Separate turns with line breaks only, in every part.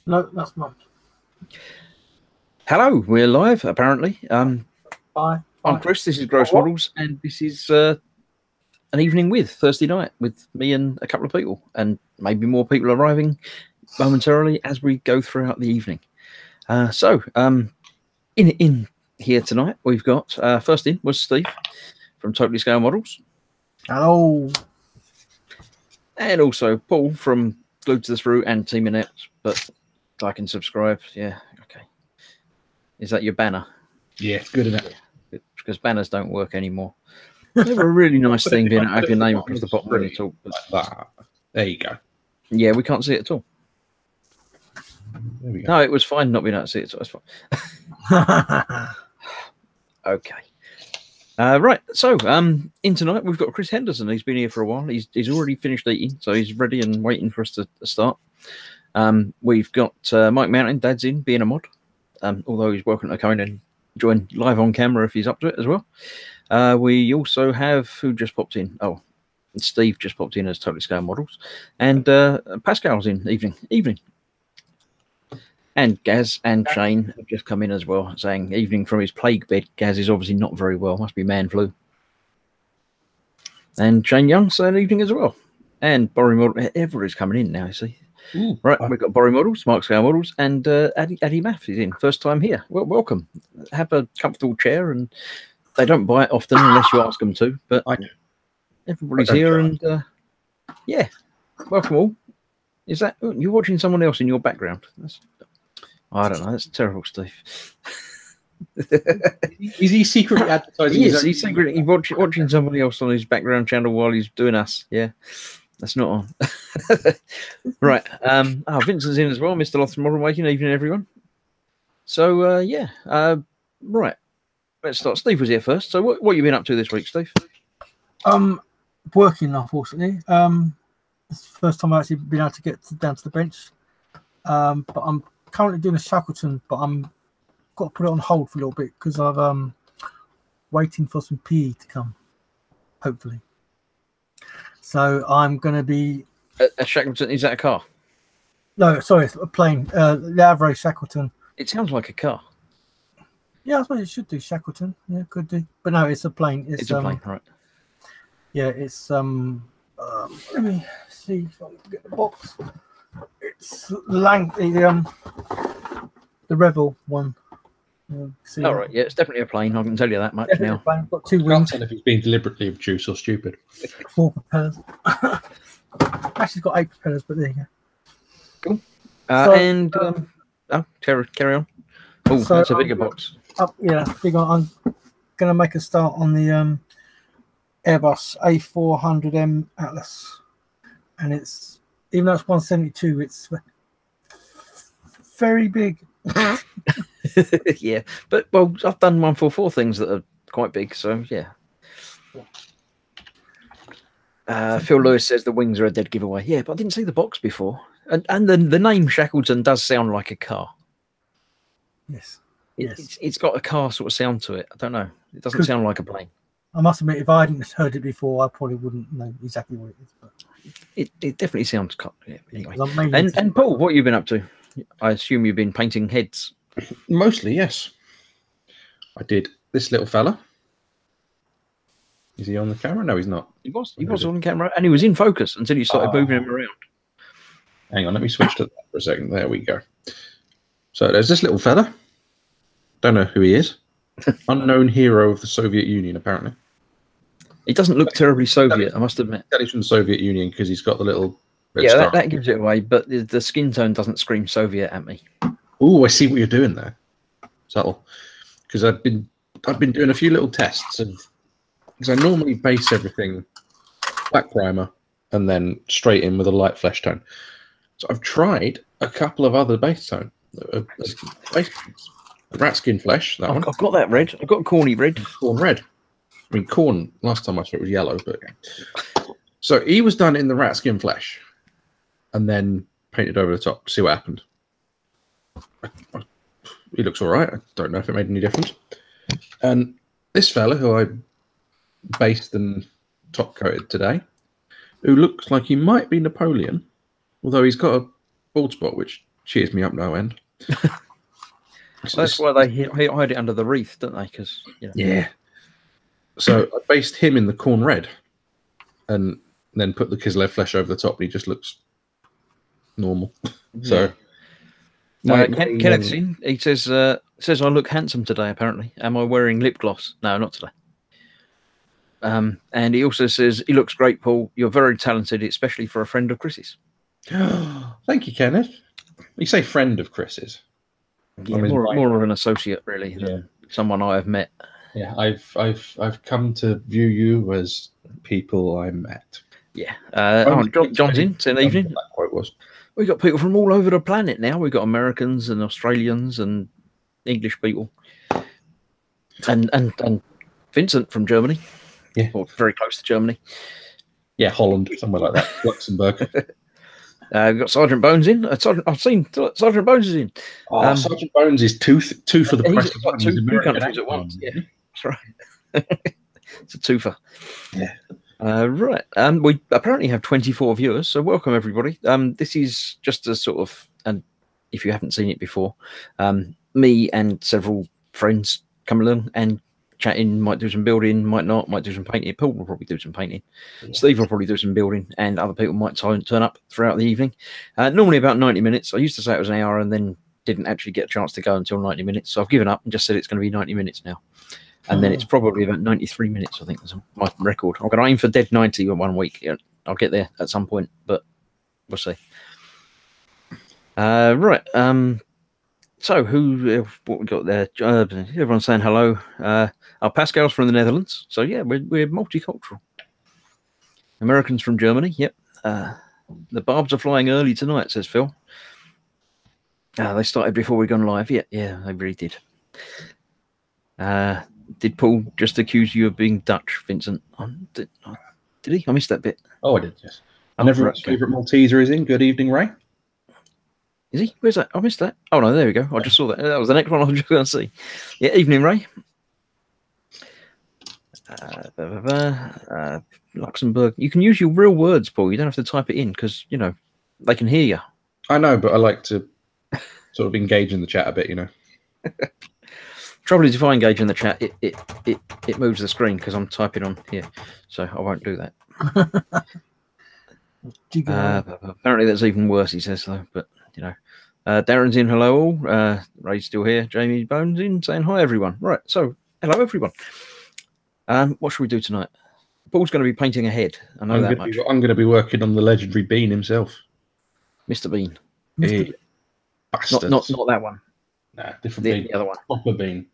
No, that's not.
Hello, we're live apparently.
Bye.
I'm Chris. This is Gross Models, and this is an evening with Thursday night with me and a couple of people, and maybe more people arriving momentarily as we go throughout the evening. In here tonight, we've got first in was Steve from Totally Scale Models.
Hello.
And also Paul from Glued to the Screw and Team Inept, but like and subscribe. Yeah, okay. Is that your banner?
Yeah, good enough.
Yeah, because banners don't work anymore. They were a really nice thing being able to have your name across the bottom when you talk.
Like that. There you go.
Yeah, we can't see it at all.
There we go.
No, it was fine not being able to see it. So it's fine. Okay. Right. So, in tonight we've got Chris Henderson. He's been here for a while. He's already finished eating, so he's ready and waiting for us to start. We've got Mike Mountain. Dad's in being a mod, although he's welcome to come in and join live on camera if he's up to it as well. We also have who just popped in. Oh, Steve just popped in as Totally Scale Models, and Pascal's in. Evening. And Gaz and Shane have just come in as well, saying evening from his plague bed. Gaz is obviously not very well, must be man flu. And Shane Young saying evening as well. And Borry Model, everybody's coming in now, you see. Ooh, right, we've got Borry Models, Mark Scale Models, and Addy Math is in. First time here. Well, welcome. Have a comfortable chair, and they don't bite often unless you ask them to. But everybody's here, and yeah, welcome all. Is that you're watching someone else in your background? I don't know. That's terrible, Steve.
Is he secretly advertising?
He's secretly watching somebody else on his background channel while he's doing us. Yeah, that's not on. Right. Vincent's in as well. Mr. Lothram Model Making. Evening, everyone. So yeah. Right. Let's start. Steve was here first. So what you been up to this week, Steve?
Working, unfortunately. It's the first time I've actually been able to get down to the bench. But I'm currently doing a Shackleton, but I'm got to put it on hold for a little bit because I've waiting for some PE to come, hopefully. So I'm going to be
a Shackleton. Is that a car?
No, sorry, it's a plane. The Avro Shackleton.
It sounds like a car.
Yeah, I suppose it should do Shackleton. Yeah, could do. But no, it's a plane.
It's a plane, right?
Yeah, it's let me see if I can get the box. It's the Revel one.
All right, yeah, it's definitely a plane. I can tell you that much now.
Plane. Got two wings.
Can't tell if he's being deliberately obtuse or stupid.
4 propellers. Actually, it's got 8 propellers, but there you go.
Cool. Carry on. Oh, so that's a bigger box.
Yeah, big one. I'm going to make a start on the Airbus A400M Atlas, and it's even though it's 172, it's very big.
Yeah, but well, I've done 144 things that are quite big, so yeah. Phil Lewis says the wings are a dead giveaway. Yeah, but I didn't see the box before, and the name Shackleton does sound like a car.
Yes.
It's got a car sort of sound to it. I don't know. It doesn't sound like a plane.
I must admit, if I hadn't heard it before, I probably wouldn't know exactly what it is. But
it definitely sounds car. Yeah, anyway. And Paul, what have you been up to? I assume you've been painting heads.
Mostly, yes. I did this little fella. Is he on the camera? No, he's not.
He was on camera, and he was in focus until you started moving him around.
Hang on, let me switch to that for a second. There we go. So there's this little fella. Don't know who he is. Unknown hero of the Soviet Union, apparently.
He doesn't look terribly Soviet, I must admit.
He's from the Soviet Union because he's got the little red
star.
Yeah,
that gives it away, but the skin tone doesn't scream Soviet at me.
Oh, I see what you're doing there. Subtle. Because I've been doing a few little tests of, because I normally base everything black primer and then straight in with a light flesh tone. So I've tried a couple of other base tone base tones. Rat skin flesh. That one.
I've got that red. I've got corny red.
Corn red. I mean, corn. Last time I saw it was yellow, but okay. So he was done in the rat skin flesh, and then painted over the top to see what happened. He looks all right. I don't know if it made any difference. And this fella, who I based and top coated today, who looks like he might be Napoleon, although he's got a bald spot which cheers me up no end.
That's why they hide it under the wreath, don't they? Because
Yeah. So I based him in the corn red, and then put the Kislev flesh over the top, and he just looks normal. So
Kenneth's in. He says I look handsome today. Apparently, am I wearing lip gloss? No, not today. And he also says he looks great, Paul. You're very talented, especially for a friend of Chris's.
Thank you, Kenneth. You say friend of Chris's.
Yeah, more of an associate, really, than someone I have met.
Yeah, I've come to view you as people I met.
Yeah. John's in. It's an evening.
That quote was.
We've got people from all over the planet now. We've got Americans and Australians and English people, and Vincent from Germany.
Yeah,
or very close to Germany.
Yeah, Holland, somewhere like that. Luxembourg.
We've got Sergeant Bones in. I've seen Sergeant Bones is in.
Sergeant Bones is two for the price
of one. Two countries at once. Yeah, that's right. It's a twofer.
Yeah.
Right. We apparently have 24 viewers, so welcome everybody. This is just a sort of, and if you haven't seen it before, me and several friends come along and chatting, might do some building, might not, might do some painting. Paul will probably do some painting. Yeah. Steve will probably do some building, and other people might turn up throughout the evening. Normally about 90 minutes. I used to say it was an hour and then didn't actually get a chance to go until 90 minutes. So I've given up and just said it's going to be 90 minutes now. And then it's probably about 93 minutes, I think, is my record. I'm going to aim for dead 90 in 1 week. I'll get there at some point, but we'll see. Right. So what we got there? Everyone's saying hello. Pascal's from the Netherlands. So yeah, we're multicultural. Americans from Germany. Yep. The Barbs are flying early tonight, says Phil. They started before we gone live. Yeah, they really did. Did Paul just accuse you of being Dutch, Vincent? Did he? I missed that bit.
Oh, I did, yes. And everyone's favourite Malteser is in. Good evening, Ray.
Is he? Where's that? I missed that. Oh, no, there we go. I just saw that. That was the next one I was just going to see. Yeah, evening, Ray. Luxembourg. You can use your real words, Paul. You don't have to type it in because, they can hear you.
I know, but I like to sort of engage in the chat a bit,
Trouble is, if I engage in the chat, it moves the screen because I'm typing on here, so I won't do that. Apparently, that's even worse. He says so, but Darren's in. Hello all. Ray's still here. Jamie Bones in, saying hi everyone. Right, so hello everyone. What should we do tonight? Paul's going to be painting a head. I know that much.
I'm going to be working on the legendary Bean himself,
Mr. Bean.
Not
that one.
Nah, different Bean.
The other one.
Proper Bean.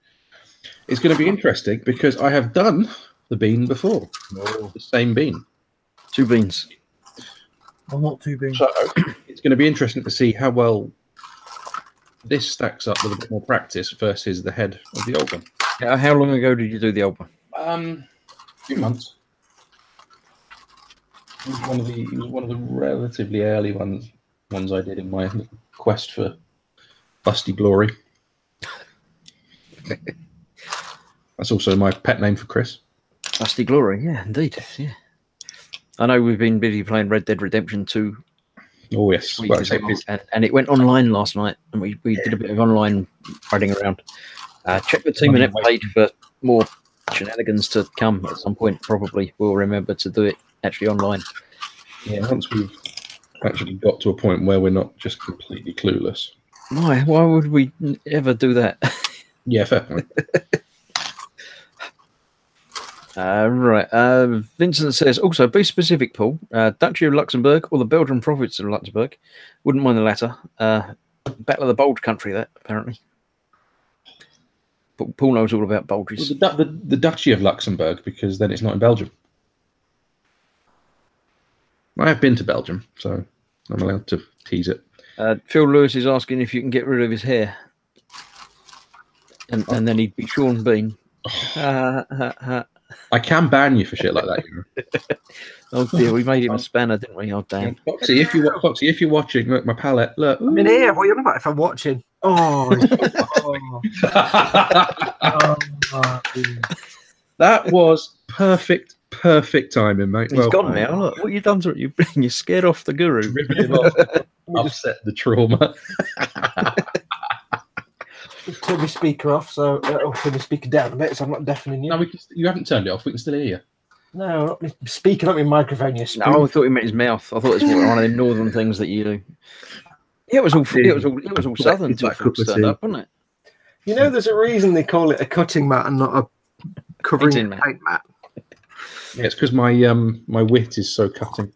It's going to be interesting because I have done the bean before. The same bean.
2 beans.
Well, not 2 beans.
So it's going to be interesting to see how well this stacks up with a bit more practice versus the head of the old one.
How long ago did you do the old one?
A few months. It was one of the relatively early ones I did in my quest for busty glory. That's also my pet name for Chris.
Busty Glory, yeah, indeed. Yeah. I know we've been busy playing Red Dead Redemption 2.
Oh, yes.
Well, and it went online last night, and we did a bit of online riding around. Check the Team Net page for more shenanigans to come at some point. Probably we'll remember to do it actually online.
Yeah, once we've actually got to a point where we're not just completely clueless.
Why would we ever do that?
Yeah, fair point.
Right. Vincent says, also, be specific, Paul. Duchy of Luxembourg or the Belgian province of Luxembourg. Wouldn't mind the latter. Battle of the Bulge country, that, apparently. Paul knows all about bulges.
Well, the Duchy of Luxembourg, because then it's not in Belgium. I have been to Belgium, so I'm allowed to tease it.
Phil Lewis is asking if you can get rid of his hair. And then he'd be Sean Bean.
I can ban you for shit like that.
Oh dear, we made him a spanner, didn't we? Oh damn.
Foxy, if you're watching, look, my palette, look.
I'm in here. What are you on about if I'm watching?
That was perfect timing, mate.
He's gone now. Look, what you done to it? You're scared off the guru.
upset the trauma.
Turn my speaker off, so turn the speaker down a bit, so I'm not deafening you.
No, you haven't turned it off. We can still hear you.
No, not my speaker, not my microphone. You spoon.
No, I thought he meant his mouth. I thought it's one of them northern things that you do. Yeah, it was all southern to stand up, wasn't it?
You know, there's a reason they call it a cutting mat and not a covering paint mat.
Yeah, it's because my wit is so cutting.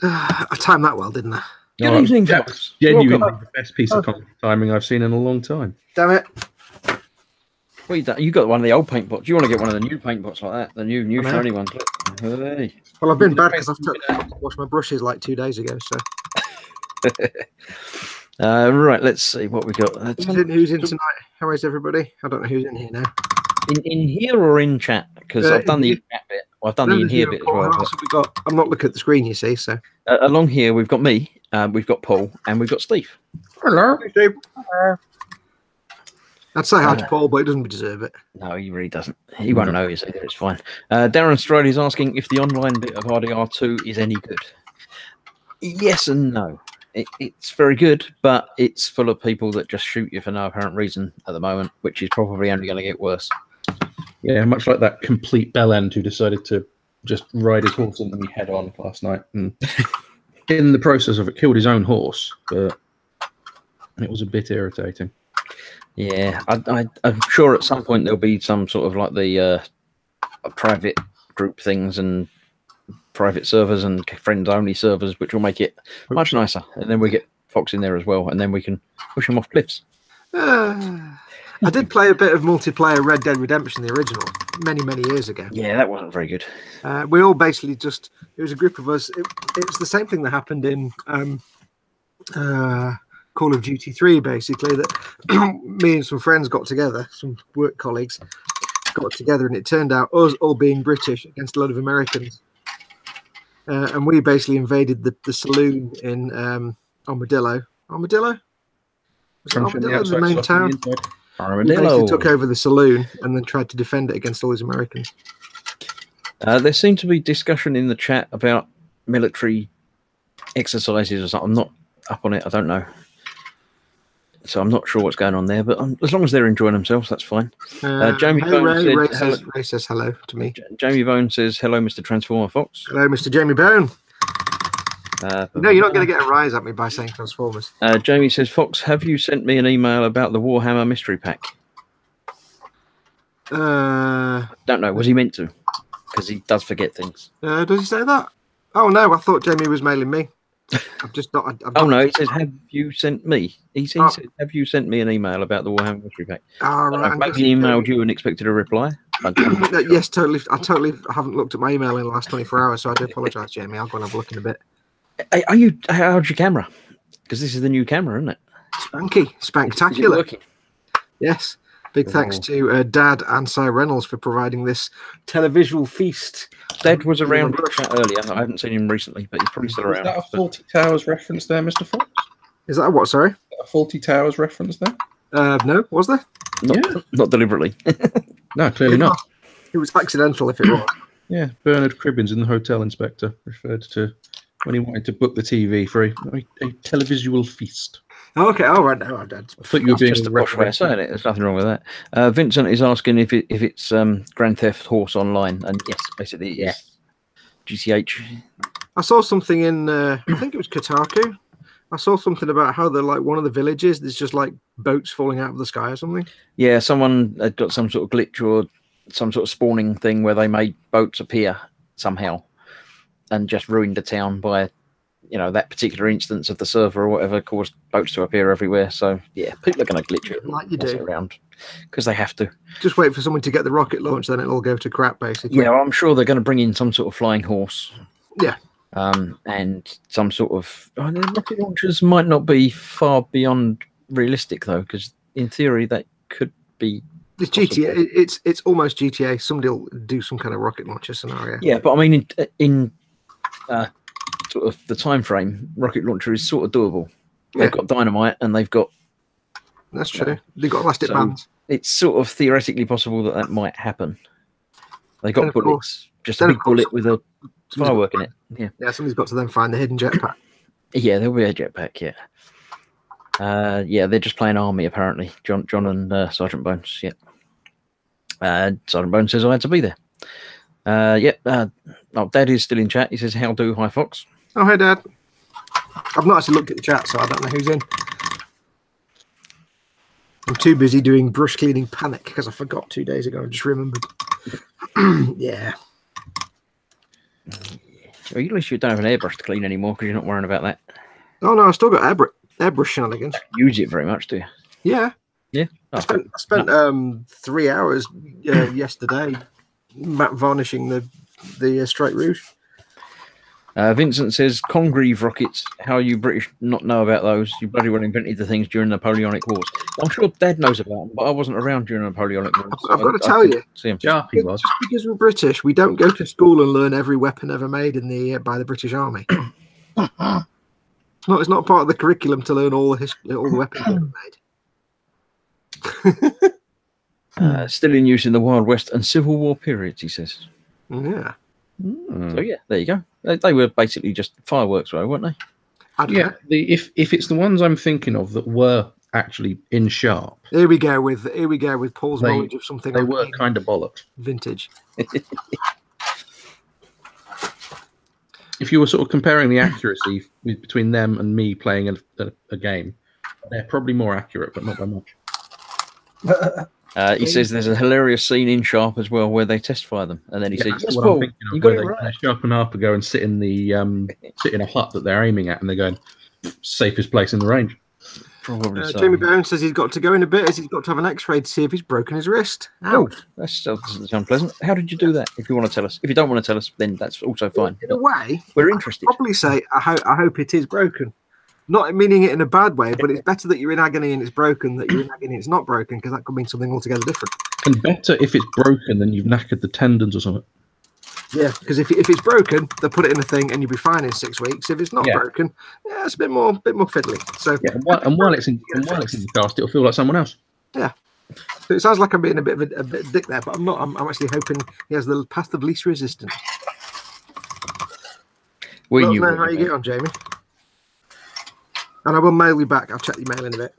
I timed that well, didn't I?
Good evening, folks.
Genuinely the best piece of timing I've seen in a long time.
Damn it.
Well, you got one of the old paint pots. You want to get one of the new paint pots like that, the new shiny ones. Hey.
Well, I've been bad because I've washed my brushes like 2 days ago. So.
Right, let's see what we got.
Who's in tonight? How is everybody? I don't know who's in here now.
In here or in chat? Because I've done the chat bit. Well, I've done the in here bit as well.
But... I'm not looking at the screen, you see. So
along here we've got me, we've got Paul, and we've got Steve.
Hello, Steve. I'd say hi to Paul, but he doesn't deserve it.
No, he really doesn't. He won't know either. It's fine. Darren Strode is asking if the online bit of RDR2 is any good. Yes and no. It's very good, but it's full of people that just shoot you for no apparent reason at the moment, which is probably only going to get worse.
Yeah, much like that complete bellend who decided to just ride his horse into me head on last night, and in the process of it, killed his own horse. But it was a bit irritating.
Yeah, I'm sure at some point there'll be some sort of like the private group things and private servers and friends-only servers, which will make it much nicer. And then we get Fox in there as well, and then we can push him off cliffs.
I did play a bit of multiplayer Red Dead Redemption, the original, many years ago.
Yeah, that wasn't very good.
We all basically it was a group of us. It was the same thing that happened in Call of Duty 3, basically, that me and some friends got together, some work colleagues got together, and it turned out us all being British against a lot of Americans. And we basically invaded the saloon in Armadillo. Armadillo? Was it Armadillo, the main town? We basically took over the saloon and then tried to defend it against all these Americans.
There seemed to be discussion in the chat about military exercises or something. I'm not up on it. I don't know. So I'm not sure what's going on there, but as long as they're enjoying themselves, that's fine. Jamie Bone
says hello to me.
Jamie Bone says, hello, Mr. Transformer Fox.
Hello, Mr. Jamie Bone. No, you're not going to get a rise at me by saying Transformers.
Jamie says, Fox, have you sent me an email about the Warhammer mystery pack? Don't know. Was he meant to? Because he does forget things.
Does he say that? Oh, no, I thought Jamie was mailing me. I've just not.
Oh no, he says, "Have you sent me?" He said, "Have you sent me an email about the Warhammer mystery pack?"
Right,
I've maybe emailed you and expected a reply.
Yes, totally. I haven't looked at my email in the last 24 hours, so I do apologise, Jamie. I'll go and have a look in a bit.
How's your camera? Because this is the new camera, isn't it?
Spanktacular. Yes. Big thanks to Dad and Cy Reynolds for providing this televisual feast.
Dad was around earlier. I haven't seen him recently, but he's probably still around.
Is that a Fawlty Towers reference there, Mr. Fox?
Is that a what, sorry?
A Fawlty Towers reference there?
No, was there?
Not deliberately.
No, clearly not.
It was accidental if it was.
Yeah, Bernard Cribbins in The Hotel Inspector referred to when he wanted to book the TV for a televisual feast.
Oh, okay. Oh, right. No, Dad.
I thought you were being
just a posh way of saying it. There's nothing wrong with that. Vincent is asking if it's Grand Theft Horse Online, and yes, basically, yeah, GCH.
I saw something in I think it was Kotaku. I saw something about how they're like one of the villages. There's just like boats falling out of the sky or something.
Yeah, someone had got some sort of glitch or some sort of spawning thing where they made boats appear somehow, and just ruined the town by. That particular instance of the server or whatever caused boats to appear everywhere. So, yeah, people are going to glitch it
like you do
around because they have to.
Just wait for someone to get the rocket launch, then it'll go to crap, basically.
Yeah, I'm sure they're going to bring in some sort of flying horse.
Yeah.
And some sort of... rocket launchers might not be far beyond realistic, though, because in theory that could be...
It's GTA. It's almost GTA. Somebody will do some kind of rocket launcher scenario.
Yeah, but I mean, in sort of the time frame, rocket launcher is sort of doable. They've got dynamite and they've got.
That's true. They've got elastic bands.
It's sort of theoretically possible that might happen. They got bullets, just a big bullet with a firework in it. Yeah.
Yeah. Somebody's got to then find the hidden jetpack.
Yeah, there'll be a jetpack. Yeah. Yeah, they're just playing army apparently. John and Sergeant Bones. Yeah. Sergeant Bones says I had to be there. Dad is still in chat. He says, "How do? Hi, Fox."
Oh, hey, Dad. I've not actually looked at the chat, so I don't know who's in. I'm too busy doing brush cleaning panic because I forgot 2 days ago. I just remembered. Yeah.
Well, at least you don't have an airbrush to clean anymore because you're not worrying about that.
Oh, no, I've still got airbrush shenanigans.
Use it very much, do you?
Yeah.
Yeah.
I spent 3 hours yesterday matte varnishing the Straight Rouge.
Vincent says, Congreve rockets, how you British not know about those? You bloody well invented the things during the Napoleonic Wars. I'm sure Dad knows about them, but I wasn't around during the Napoleonic Wars.
I've got to tell you,
Jarpy was.
just because we're British, we don't go to school and learn every weapon ever made by the British Army. It's not part of the curriculum to learn all the weapons ever made.
Still in use in the Wild West and Civil War periods, he says.
Yeah.
So yeah, there you go. They were basically just fireworks, weren't they?
Yeah. If it's the ones I'm thinking of that were actually in sharp,
Here we go with Paul's knowledge of something.
they were kind of bollocks.
Vintage.
If you were sort of comparing the accuracy between them and me playing a game, they're probably more accurate, but not by much.
He says there's a hilarious scene in Sharp as well where they test fire them, and then he says,
that's
"Yes,
what I'm
Paul,
thinking of,
you got
where
it
they
right."
sharpen up and go and sit in the sit in a hut that they're aiming at, and they're going safest place in the range.
Probably so.
Jamie Bowen says he's got to go in a bit as he's got to have an X-ray to see if he's broken his wrist.
Oh, that doesn't sound pleasant. How did you do that? If you want to tell us, if you don't want to tell us, then that's also fine.
In a way,
We're interested.
I'd probably say I hope it is broken. Not meaning it in a bad way, but it's better that you're in agony and it's broken than you're in agony and it's not broken, because that could mean something altogether different.
And better if it's broken than you've knackered the tendons or something.
Yeah, because if it's broken, they'll put it in a thing and you'll be fine in 6 weeks. If it's not broken, yeah, it's a bit more fiddly. So
yeah, and while it's in the cast, it'll feel like someone else.
Yeah. So it sounds like I'm being a bit of a dick there, but I'm not. I'm actually hoping he has the path of least resistance.
We
Let us
knew
know how you get on, Jamie. And I will mail you back. I'll check your mail in a bit.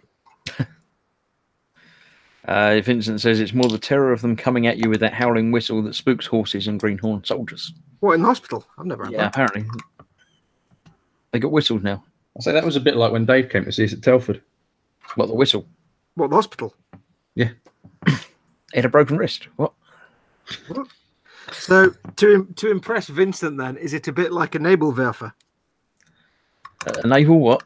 Vincent says it's more the terror of them coming at you with that howling whistle that spooks horses and greenhorn soldiers.
What, in the hospital? I've never had that.
Apparently. They got whistles now.
I say that was a bit like when Dave came to see us at Telford.
What, the whistle?
What, the hospital?
Yeah.
He had a broken wrist. What?
So, to impress Vincent then, is it a bit like a Nebelwerfer?
A naval what?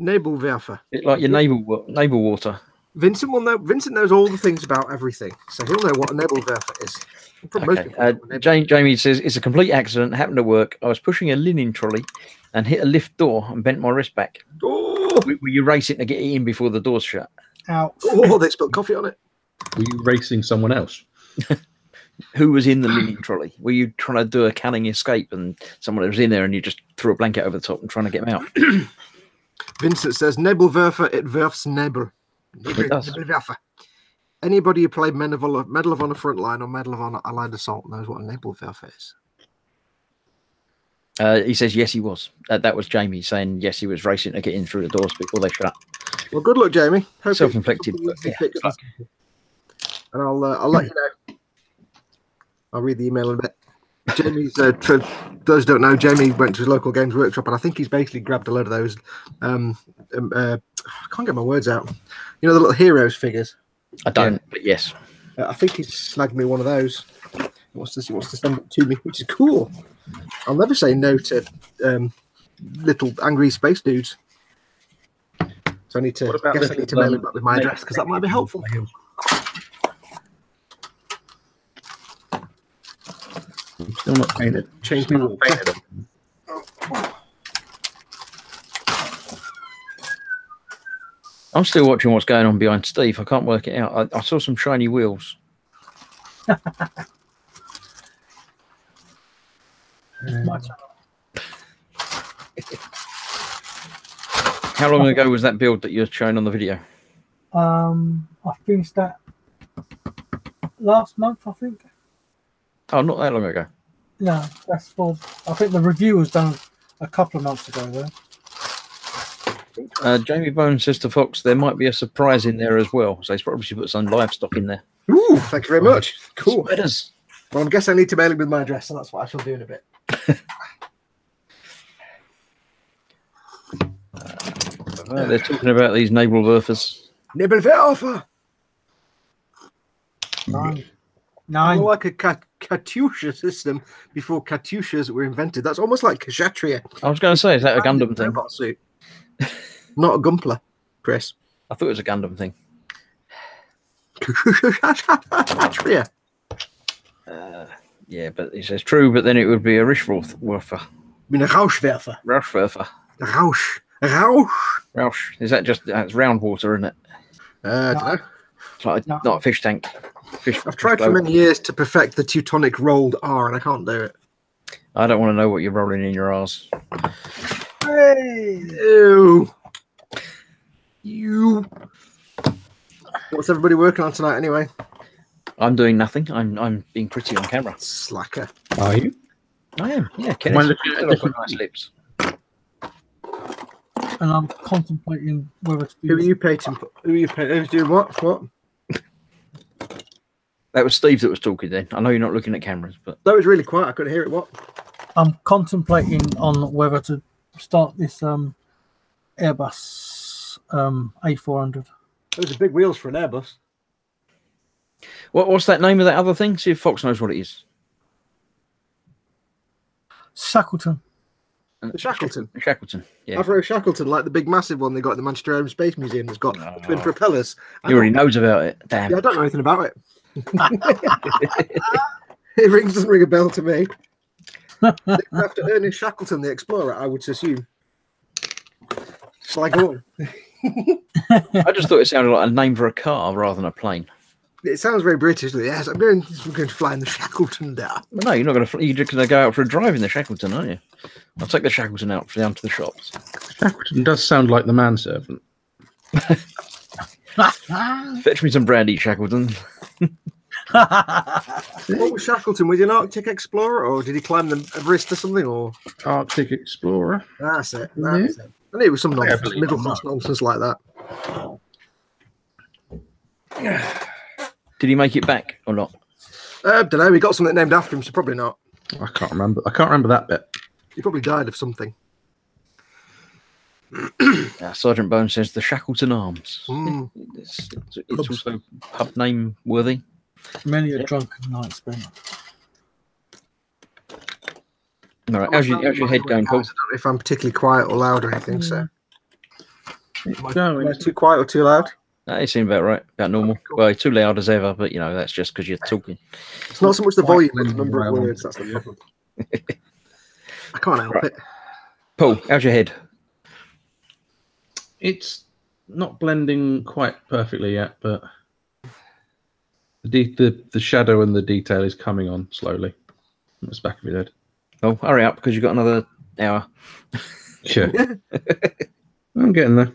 Nebelwerfer.
Bit like your naval water.
Vincent will know. Vincent knows all the things about everything, so he'll know what a Nebelwerfer is.
Okay. Jamie says it's a complete accident. Happened at work. I was pushing a linen trolley and hit a lift door and bent my wrist back.
Oh!
Were you racing to get it in before the door's shut?
Ouch.
Oh, they spilled coffee on it.
Were you racing someone else?
Who was in the linen trolley? Were you trying to do a canning escape and someone was in there and you just threw a blanket over the top and trying to get them out?
Vincent says Nebelwerfer, it werfs Nebel.
It does.
Nebelwerfer. Anybody who played Medal of Honor Frontline or Medal of Honor Allied Assault knows what a Nebelwerfer is.
He says yes, he was. That was Jamie saying yes, he was racing to get in through the doors before they shut.
Well, good luck, Jamie. Hope
Self-inflicted.
And I'll let you know. I'll read the email in a bit. Jamie's, for those who don't know, Jamie went to his local games workshop, and I think he's basically grabbed a load of those. I can't get my words out. You know, the little heroes figures.
I don't, but yes.
I think he's snagged me one of those. He wants to send it to me, which is cool. I'll never say no to little angry space dudes. So I need to mail him back with my address, because that might be helpful.
I'm still not painted.
Change my wall.
I'm still watching what's going on behind Steve. I can't work it out. I saw some shiny wheels. How long ago was that build that you're showing on the video?
I finished that last month, I think.
Oh, not that long ago.
No, that's for. I think the review was done a couple of months ago, though.
Jamie Bone says to Fox, there might be a surprise in there as well. So he's probably put some livestock in there.
Ooh, thank you very much. Cool.
Sweaters.
Well, I guess I need to mail him with my address, so that's what I shall do in a bit.
They're talking about these Nebelwerfers.
Nebelwerfer!
Nine.
More like a Katyusha system before Katyushas were invented. That's almost like Kshatriya.
I was going to say, is that a Gundam thing?
Robot suit. Not a Gumpler, Chris.
I thought it was a Gundam thing.
Kshatriya.
Yeah, but he says true, but then it would be a Rischwerfer.
I mean, a Rauschwerfer.
Rauschwerfer.
Rausch.
Rausch. Is that just, that's round water, isn't it?
I don't know.
It's like not a fish tank.
I've tried for many years to perfect the Teutonic rolled R, and I can't do it.
I don't want to know what you're rolling in your arse.
Hey! Ew. You. What's everybody working on tonight, anyway?
I'm doing nothing. I'm being pretty on camera.
Slacker.
Are you?
I am. Yeah,
Am I
Kenneth.
looking at a
I've got
different
nice lips.
And I'm contemplating whether to
Who are
do
you painting? Who are you painting? Who's doing what? What?
That was Steve that was talking then. I know you're not looking at cameras, but
That was really quiet. I couldn't hear it. What?
I'm contemplating on whether to start this Airbus A400.
Those are big wheels for an Airbus.
what's that name of that other thing? See if Fox knows what it is.
Shackleton.
The Shackleton.
Shackleton. Yeah.
Avro Shackleton, like the big massive one they got at the Manchester Aerospace Museum that's got twin propellers.
He already knows about it. Damn.
Yeah, I don't know anything about it. It doesn't ring a bell to me. After Ernest Shackleton, the explorer, I would assume. Shall I go on?
I just thought it sounded like a name for a car rather than a plane.
It sounds very British. Yes, I'm going to fly in the Shackleton down.
Well, no, you're not going to. You're just going to go out for a drive in the Shackleton, aren't you? I'll take the Shackleton out down to the shops.
Shackleton does sound like the manservant.
Fetch me some brandy, Shackleton.
What was Shackleton? Was he an Arctic explorer, or did he climb the Everest or something? Or
Arctic explorer.
that's it. That's it. I knew it was some nonsense,
believe
middle
I'm
class nonsense like that.
Did he make it back or not?
Don't know. We got something named after him, so probably not.
I can't remember. I can't remember that bit.
He probably died of something.
Sergeant Bone says the Shackleton Arms.
Mm.
It's also pub name worthy.
Many a drunken night spent.
All right, how's your head going, Paul?
I don't know if I'm particularly quiet or loud or anything. So,
Going.
am I too quiet or too loud?
It seemed about right, about normal. Well, too loud as ever, but you know that's just because you're talking.
It's not so much the volume, it's the number of words. That's the problem. I can't help it.
Paul, how's your head?
It's not blending quite perfectly yet, but the shadow and the detail is coming on slowly. It's back of your head.
Oh, hurry up because you've got another hour.
Sure. I'm getting there.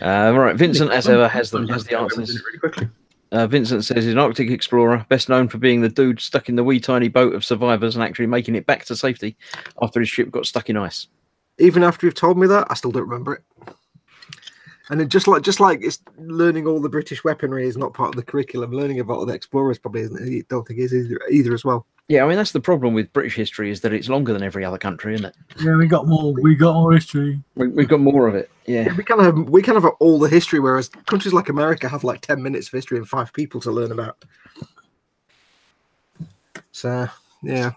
All right, Vincent, as ever, has the answers.
Really quickly.
Vincent says he's an Arctic explorer, best known for being the dude stuck in the wee tiny boat of survivors and actually making it back to safety after his ship got stuck in ice.
Even after you've told me that, I still don't remember it. And it just like it's learning all the British weaponry is not part of the curriculum. Learning about all the explorers probably isn't. I don't think is either as well.
Yeah, I mean that's the problem with British history is that it's longer than every other country, isn't it?
Yeah, we got more. We got more history.
We've got more of it. Yeah.
We kind of have all the history, whereas countries like America have like 10 minutes of history and 5 people to learn about. So yeah.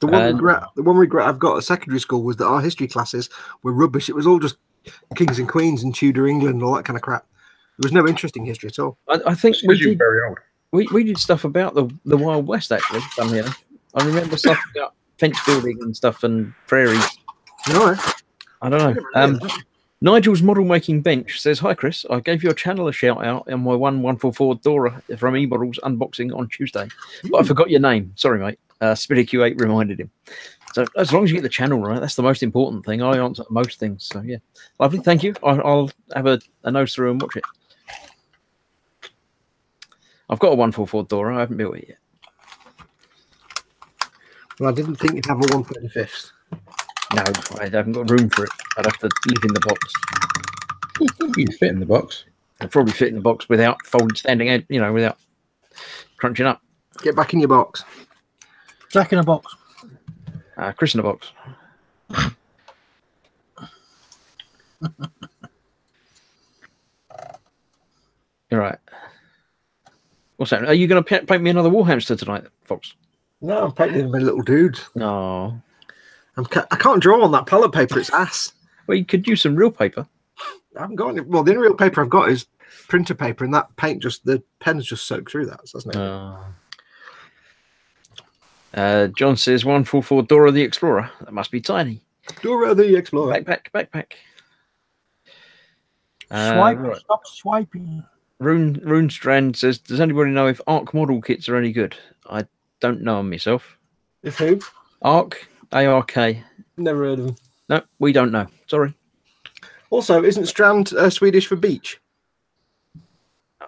The one regret I've got at secondary school was that our history classes were rubbish. It was all just kings and queens and Tudor England and all that kind of crap. There was no interesting history at all.
I think we did,
very old.
we did stuff about the Wild West actually. Funny enough. I remember stuff about fence building and stuff and prairies.
No,
I don't know. Nigel's model making bench says, "Hi Chris, I gave your channel a shout out on my 1144 Dora from eModels unboxing on Tuesday, but I forgot your name. Sorry, mate." Spirit Q8 reminded him. So as long as you get the channel right, that's the most important thing. I answer most things. So yeah, lovely. Thank you. I'll have a nose through and watch it. I've got a 144 Dora. I haven't built it yet.
well, I didn't think you'd have a 135th.
No, I haven't got room for it. I'd have to live in the box.
You fit in the box.
I'd probably fit in the box without standing out, without crunching up.
Get back in your box.
Jack in a box.
Chris in a box. All right. What's that? Are you going to paint me another wall hamster tonight, Fox?
No, I'm painting my little dude.
No.
I can't draw on that palette paper. It's ass.
Well, you could use some real paper.
I haven't got any. Well, the only real paper I've got is printer paper, and that the pen's just soaked through that, doesn't it?
John says 144 Dora the Explorer. That must be tiny.
Dora the Explorer.
Backpack.
Swipe.
Right.
Stop swiping.
Rune Strand says, does anybody know if ARC model kits are any good? I don't know them myself.
If who?
ARC, A-R-K.
Never heard of them.
No, we don't know. Sorry.
Also, isn't Strand Swedish for beach?
I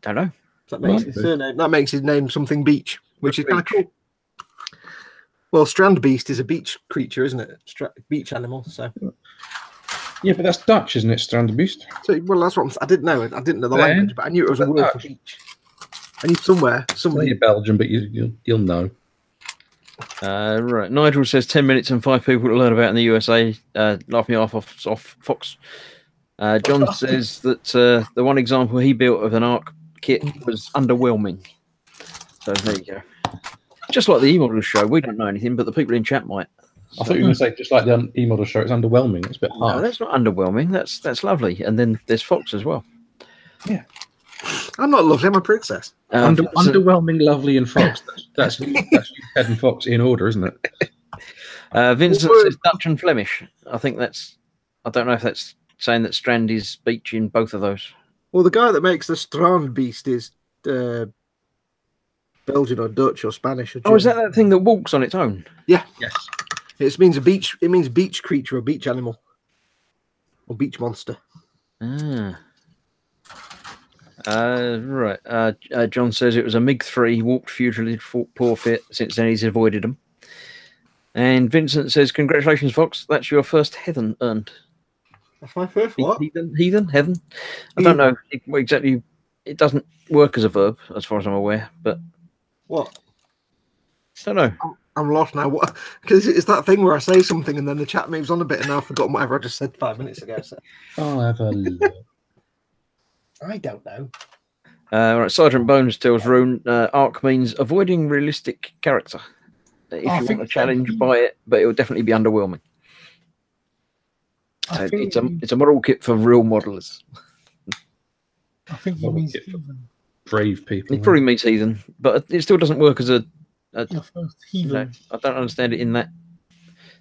don't know.
That makes his surname. That makes his name something beach, which is kind of cool. Well, Strand Beast is a beach creature, isn't it? Beach animal. So.
Yeah, but that's Dutch, isn't it? Strandbeest.
So, well, that's what I didn't know. I didn't know the language, but I knew it was a word for beach. I knew somewhere.
You're Belgian, but you'll know.
Right. Nigel says 10 minutes and 5 people to learn about in the USA. Laugh me off Fox. John says that the one example he built of an ARC kit was underwhelming. So there you go. Just like the e-model show, we don't know anything, but the people in chat might.
I thought you were going to say, just like the e-model show, it's underwhelming. It's a bit hard.
No, that's not underwhelming. That's lovely. And then there's Fox as well.
Yeah.
I'm not lovely, I'm a princess.
Underwhelming, lovely, and Fox. That's you, Ted and Fox in order, isn't it?
Vincent says Dutch and Flemish. I think I don't know if that's saying that Strand is beach in both of those.
Well, the guy that makes the Strand Beast is Belgian or Dutch or Spanish or German.
Oh, is that thing that walks on its own?
Yeah.
Yes.
It means beach creature or beach animal or beach monster.
Right. John says it was a MiG-3, walked futilely, poor fit. Since then, he's avoided them. And Vincent says, congratulations, Fox. That's your first heathen earned.
That's my first what?
Heathen? I don't know exactly. It doesn't work as a verb, as far as I'm aware. But
what?
I don't know.
I'm lost now. What? Because it's that thing where I say something and then the chat moves on a bit, and now I've forgotten whatever I just said 5 minutes ago. So.
I'll have a look.
I don't know.
Right, Sergeant Bones tells Rune, ARC means avoiding realistic character. If you want a challenge, buy it, but it will definitely be underwhelming. It's a model kit for real modelers.
I think he means heathen.
Brave people.
It probably means heathen, but it still doesn't work as a
heathen.
I don't understand it in that.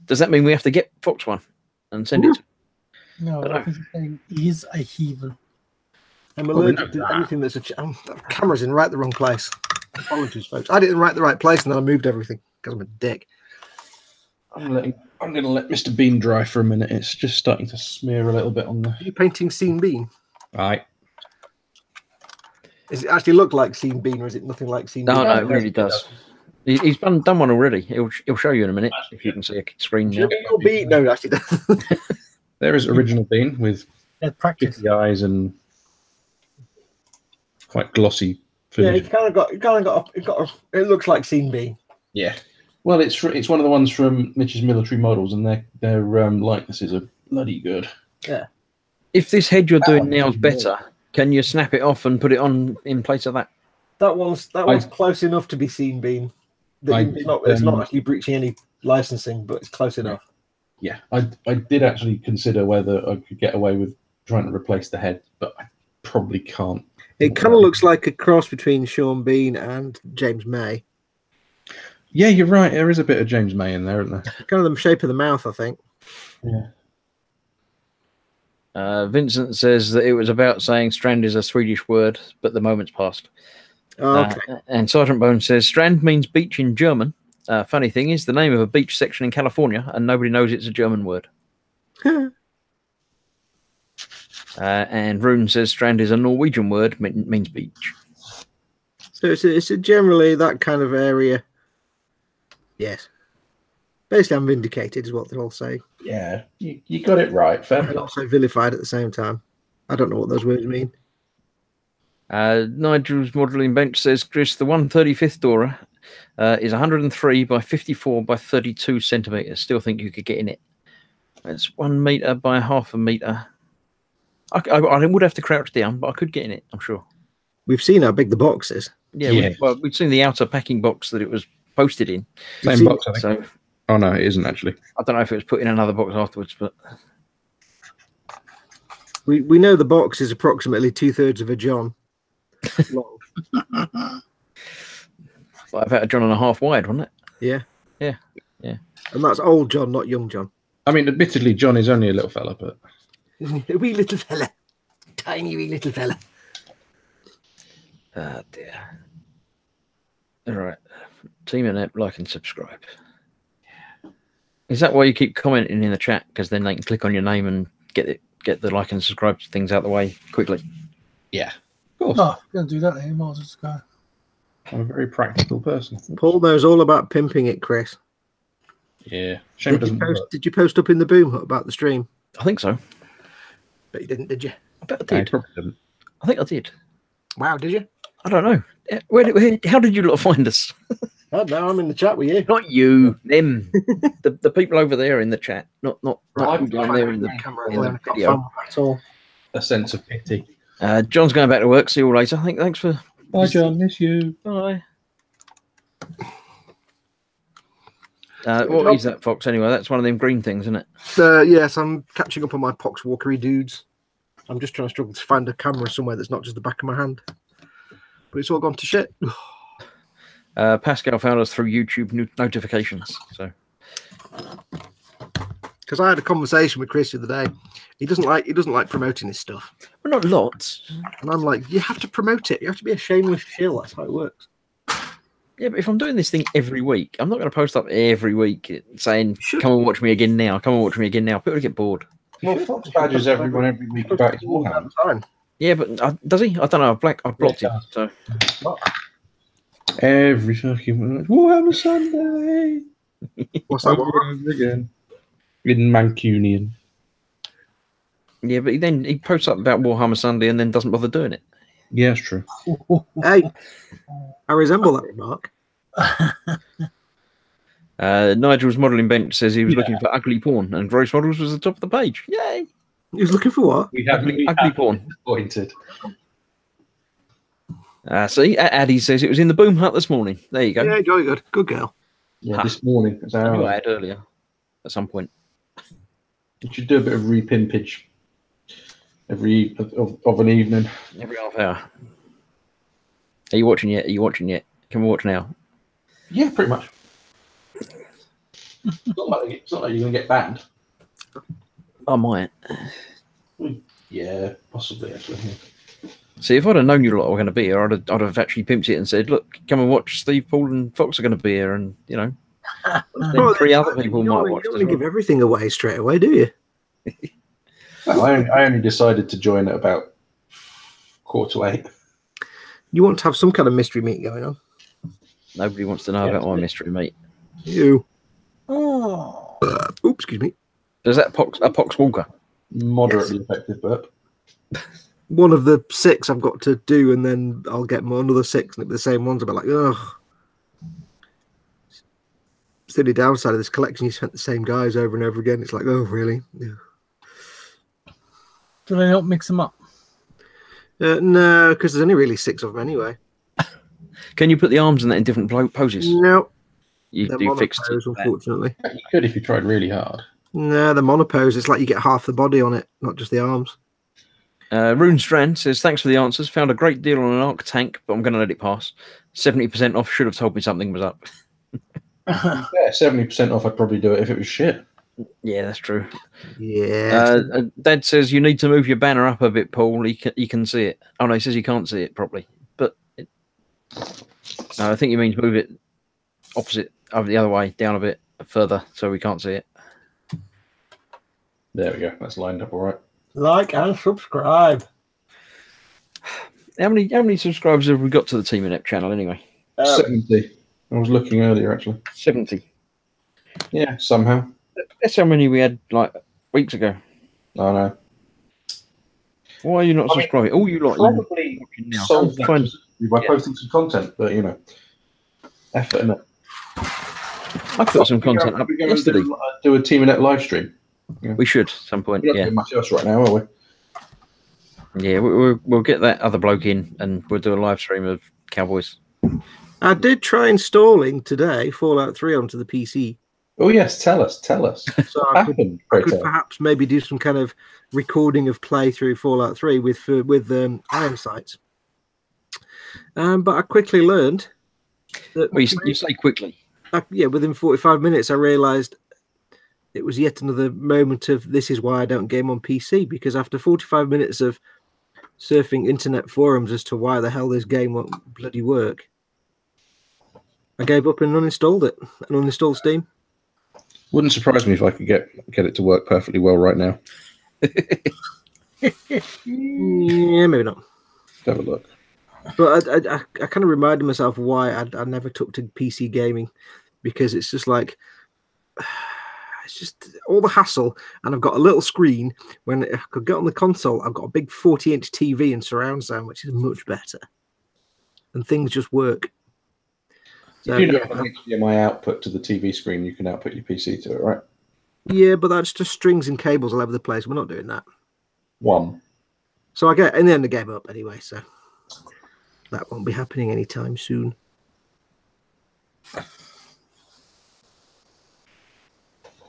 Does that mean we have to get Fox one and send it?
No, I think he's saying he is a heathen.
I'm allergic to anything that's camera's in right the wrong place. Apologies, folks. I didn't write the right place and then I moved everything because I'm a dick.
I'm going to let Mr. Bean dry for a minute. It's just starting to smear a little bit on the.
Are you painting Scene Bean?
Right.
Does it actually look like Scene Bean or is it nothing like Scene Bean?
No, it really does. He's done one already. He'll show you in a minute if you can see a screen now.
No, actually,
there is original Bean with
practice
eyes and quite glossy finish.
Yeah, it looks like Scene Bean.
Yeah. Well, it's one of the ones from Mitch's Military Models, and their likenesses are bloody good.
Yeah.
If this head you're doing now is better, can you snap it off and put it on in place of that?
That one's close enough to be Scene Bean. It's not actually breaching any licensing, but it's close enough.
Yeah, I did actually consider whether I could get away with trying to replace the head, but I probably can't.
It kind of looks like a cross between Sean Bean and James May.
Yeah, you're right. There is a bit of James May in there, isn't there?
Kind of the shape of the mouth, I think.
Yeah.
Vincent says that it was about saying strand is a Swedish word, but the moment's passed.
Okay.
And Sergeant Bones says strand means beach in German. Funny thing is the name of a beach section in California, and nobody knows it's a German word. And Rune says strand is a Norwegian word, means beach.
So it's generally that kind of area. Yes. Basically, I'm vindicated, is what they're all saying.
Yeah, you got it right. Fair
And
play.
also vilified at the same time. I don't know what those words mean.
Nigel's modelling bench says, Chris, the 135th Dora is 103 by 54 by 32 centimetres. Still think you could get in it. It's 1 metre by half a metre. I would have to crouch down, but I could get in it, I'm sure.
We've seen how big the box is.
Yeah, we've seen the outer packing box that it was posted in.
Same box, I think.
So
Oh, no, it isn't actually.
I don't know if it was put in another box afterwards, but
We know the box is approximately 2/3 of a John long.
about a John and a half wide, wasn't it?
Yeah.
Yeah. Yeah.
And that's old John, not young John.
I mean, admittedly, John is only a little fella, but
A wee little fella. Tiny wee little fella.
Ah, dear. All right. Team Inept, like and subscribe. Is that why you keep commenting in the chat? Because then they can click on your name and get the like and subscribe things out the way quickly.
yeah, of course.
No, you don't do that. Then you might as well just go.
I'm a very practical person.
Paul knows all about pimping it, Chris.
Yeah, shame it doesn't work.
Did you post up in the Boom Hut about the stream?
I think so.
But you didn't, did you?
I bet I
No,
did.
probably didn't.
I think I did.
Wow, did you?
I don't know. How did you lot find us?
I don't know, I'm in the chat with you.
Not you, them. the people over there in the chat. Not
Right,
you down there in the video.
At all.
A sense of pity.
John's going back to work. See you all later. Thanks for.
Bye, John. Miss you.
Bye. What is that, Fox? Anyway, that's one of them green things, isn't it?
Yes, I'm catching up on my Poxwalkery dudes. I'm just trying to struggle to find a camera somewhere that's not just the back of my hand. But it's all gone to shit.
Pascal found us through YouTube notifications. So
Because I had a conversation with Chris the other day. He doesn't like promoting his stuff.
well, not lots.
And I'm like, you have to promote it. You have to be a shameless shill. That's how it works.
Yeah, but if I'm doing this thing every week, I'm not going to post up every week saying, "Come and watch me again now. Come and watch me again now." People get bored.
Well, Fox badges everyone every week about his Warhammer.
Time.
Yeah, but does he? I don't know. I've blocked him. So
Every fucking Warhammer Sunday.
What's that
Over
one?
and over again. In Mancunian.
yeah, but he posts up about Warhammer Sunday and then doesn't bother doing it.
Yeah, it's true.
Hey, I resemble that remark.
Nigel's modelling bench says he was looking for ugly porn, and gross models was at the top of the page. Yay!
He was looking for what?
We have
Ugly porn.
disappointed.
See, Addy says it was in the Boom Hut this morning. There you go.
Yeah, jolly good. Good girl.
Yeah, this morning.
I knew I had earlier at some point.
You should do a bit of repimpage every of an evening.
Every half hour. Are you watching yet? Are you watching yet? Can we watch now?
Yeah, pretty much. It's not like you're going to get banned.
I might.
Yeah, possibly actually. Yeah.
See, if I'd have known you lot were going to be here, I'd have actually pimped it and said, "Look, come and watch. Steve, Paul, and Fox are going to be here," and you know, then 3 other people
You
might
don't
watch.
want to give everything away straight away, do you?
Well, I only decided to join at about 7:45.
You want to have some kind of mystery meet going on.
Nobody wants to know about my mystery, mate.
You.
Oh,
Oops, excuse me.
Is that a Pox Walker?
Moderately effective burp.
One of the 6 I've got to do, and then I'll get another 6, and it'll be the same ones. I'll be like, ugh. It's the only downside of this collection. You spent the same guys over and over again. It's like, oh, really? Yeah.
do they not mix them up?
No, because there's only really 6 of them anyway.
Can you put the arms in that in different poses?
No,
You
they're
do fixed
monopose,
it.
unfortunately.
You could if you tried really hard.
No, the monopose. It's like you get half the body on it, not just the arms.
Rune Strand says, "Thanks for the answers. Found a great deal on an Arc tank, but I'm going to let it pass. 70% off. Should have told me something was up."
Yeah, 70% off. I'd probably do it if it was shit.
Yeah, that's true.
Yeah.
Dad says you need to move your banner up a bit, Paul. He can see it. Oh no, he says he can't see it properly. But no, I think he means move it opposite, over the other way, down a bit further, so we can't see it.
There we go. That's lined up all right.
Like and subscribe.
How many subscribers have we got to the Team Inept channel anyway?
70. I was looking earlier actually.
70.
Yeah, somehow.
That's how many we had like weeks ago.
I know.
Why are you not
I mean,
subscribing? All you lot
Probably
watching now.
solve that
Find-
specifically by posting some content, but effort in it.
I put some content up yesterday.
Do a Team Net live stream.
We should at some point.
We're not
Yeah,
doing much else right now, are we?
yeah. We'll get that other bloke in, and we'll do a live stream of Cowboys.
I did try installing today Fallout 3 onto the PC.
Oh yes, tell us.
So
What
I
happened?
could perhaps maybe do some kind of recording of play through Fallout 3 with Iron Sights. But I quickly learned that
Well, you say quickly.
within 45 minutes I realised it was yet another moment of this is why I don't game on PC, because after 45 minutes of surfing internet forums as to why the hell this game won't bloody work, I gave up and uninstalled it and uninstalled Steam.
Wouldn't surprise me if I could get it to work perfectly well right now.
Yeah, maybe not.
Have a look.
But I kind of reminded myself why I never took to PC gaming, because it's just like it's just all the hassle, and I've got a little screen. When I could get on the console, I've got a big 40-inch TV and surround sound, which is much better, and things just work. So,
If you don't have an HDMI output to the TV screen, you can output your PC to it, right?
yeah, but that's just strings and cables all over the place. We're not doing that.
One.
So I get in the end, I gave up anyway. So that won't be happening anytime soon.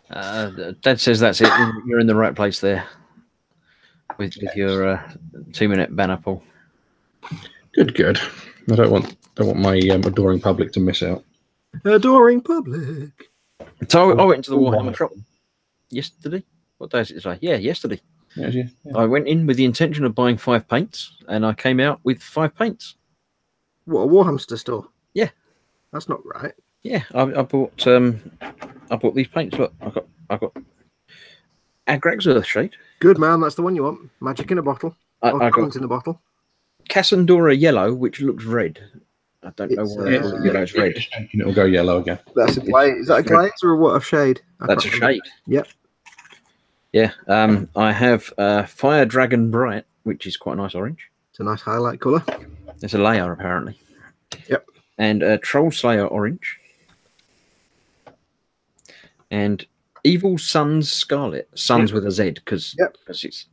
Dad says that's it. You're in the right place there with your 2-minute banner, Paul.
Good. I don't want my adoring public to miss out.
Adoring public.
So I went to the Warhammer shop yesterday. What day is it today? Yeah, yesterday.
Yeah.
I went in with the intention of buying 5 paints, and I came out with 5 paints.
What, a Warhamster store?
Yeah.
That's not right.
Yeah, I bought these paints. Look, I got Agrax Earthshade.
Good, man. That's the one you want. Magic in a bottle.
I
Or
got
Talent in a bottle.
Cassandora Yellow, which looks red. I don't know
It's,
why I call it yellow. It's red.
And it'll go yellow again.
That's a glaze. Is that a glaze or a what? A shade? I
That's a
can't remember.
shade.
Yep.
Yeah. I have Fire Dragon Bright, which is quite a nice orange.
It's a nice highlight colour.
It's a layer apparently.
Yep.
And Troll Slayer Orange. And Evil Sons Scarlet. Sons with a Z, because it's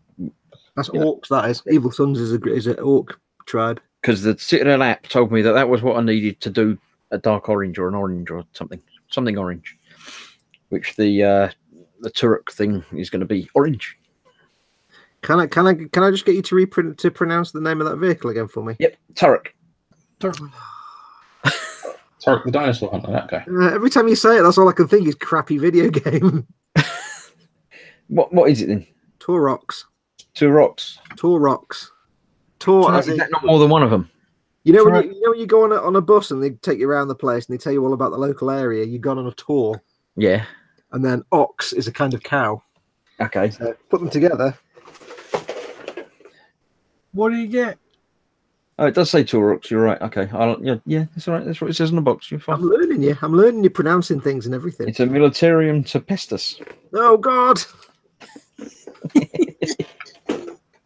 That's orcs, that is. Evil Sons is an orc tribe.
because the Citadel app told me that was what I needed to do a dark orange or an orange or something orange, which the Turok thing is going to be orange.
Can I just get you to pronounce the name of that vehicle again for me?
Yep, Turok.
Tarek the Dinosaur Hunter, that guy.
Every time you say it, that's all I can think is crappy video game.
What is it then?
Torox.
Turoks.
Torox. Tor as
Is
in,
that not more than one of them?
you know when you go on a bus and they take you around the place and they tell you all about the local area. You've gone on a tour,
Yeah.
and then ox is a kind of cow.
Okay.
So put them together.
What do you get?
Oh, it does say Turoks. You're right. Okay. Yeah, that's all right. That's what it says on the box. You're fine.
I'm learning you. I'm learning you pronouncing things and everything.
It's a Militarium Tempestus.
Oh God!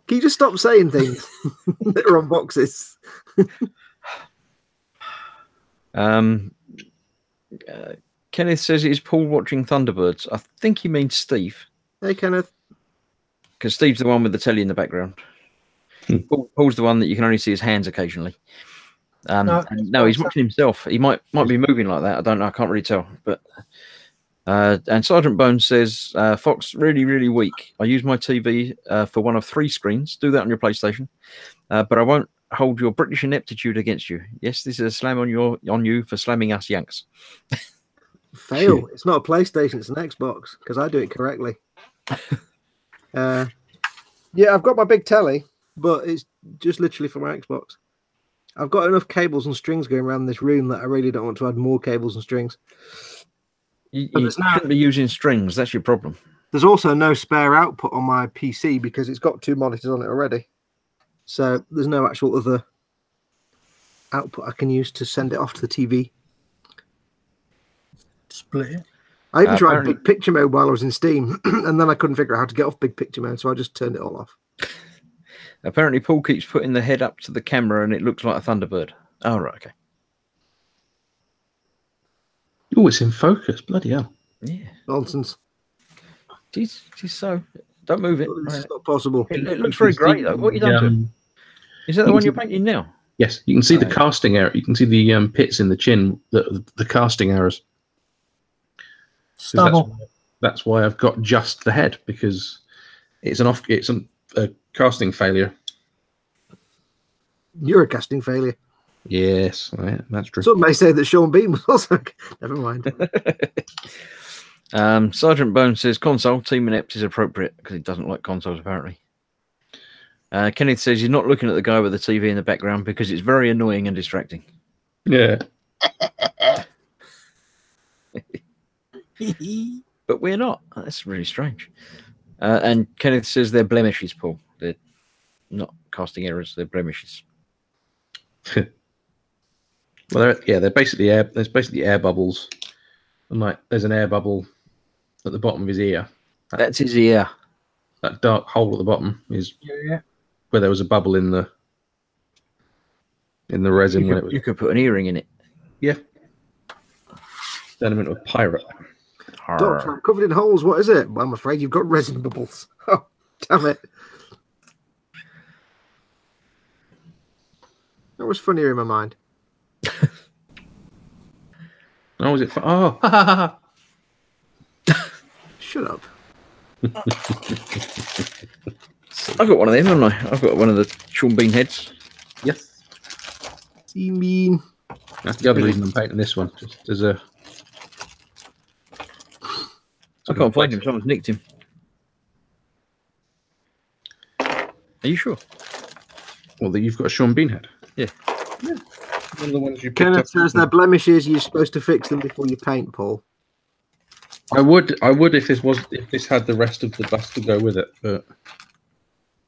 Can you just stop saying things that are on boxes?
Kenneth says it is Paul watching Thunderbirds. I think he means Steve,
Hey, Kenneth.
because Steve's the one with the telly in the background. Paul's the one that you can only see his hands occasionally. No, he's watching himself. He might be moving like that. I don't know. I can't really tell. But and Sergeant Bones says Fox really weak. I use my TV for one of 3 screens. Do that on your PlayStation, but I won't hold your British ineptitude against you. Yes, this is a slam on you for slamming us Yanks.
Fail. It's not a PlayStation. It's an Xbox because I do it correctly. Yeah, I've got my big telly, but it's just literally for my Xbox. I've got enough cables and strings going around this room that I really don't want to add more cables and strings.
You shouldn't be using strings. That's your problem.
There's also no spare output on my PC because it's got 2 monitors on it already. So there's no actual other output I can use to send it off to the TV.
Split it.
I even tried
apparently-
Big Picture Mode while I was in Steam, and then I couldn't figure out how to get off Big Picture Mode, so I just turned it all off.
Apparently, Paul keeps putting the head up to the camera and it looks like a Thunderbird. Oh, right, okay.
Oh, it's in focus. Bloody hell.
Yeah.
Nonsense.
She's so. Don't move it.
This is not possible.
It looks very great, though. What have you done to it? Is that the one you're painting now?
Yes, you can see the
Right.
casting error. You can see the pits in the chin, the casting errors. 'Cause
Stubble.
That's why I've got just the head, because it's a casting failure.
You're a casting failure.
Yes, right, that's true.
Some may say that Sean Bean was also. Never mind.
Sergeant Bones says console Team Inept is appropriate because he doesn't like consoles apparently. Kenneth says he's not looking at the guy with the TV in the background because it's very annoying and distracting.
Yeah.
But we're not. That's really strange. And Kenneth says they're blemishes, Paul. They're not casting errors. They're blemishes.
Well, they're basically air. There's basically air bubbles, and like there's an air bubble at the bottom of his ear.
That's his ear.
That dark hole at the bottom is
Yeah.
where there was a bubble in the resin when it was.
You could put an earring in it.
Yeah. Turn him into a pirate.
Doctor, I'm covered in holes. What is it? Well, I'm afraid you've got resin bubbles. Oh, damn it. That was funnier in my mind.
Oh, was it? Oh, ha, ha, ha.
Shut up.
I've got one of them, haven't I? I've got one of the Sean Bean heads.
Yes.
You mean?
That's the other reason I'm painting this one. Just as a.
I can't find him. Someone's nicked him. Are you sure?
Well, that you've got a Sean Bean head.
Yeah.
One of the ones you picked
Kenneth
up.
says they're blemishes. You're supposed to fix them before you paint, Paul.
I would if this had the rest of the bust to go with it, but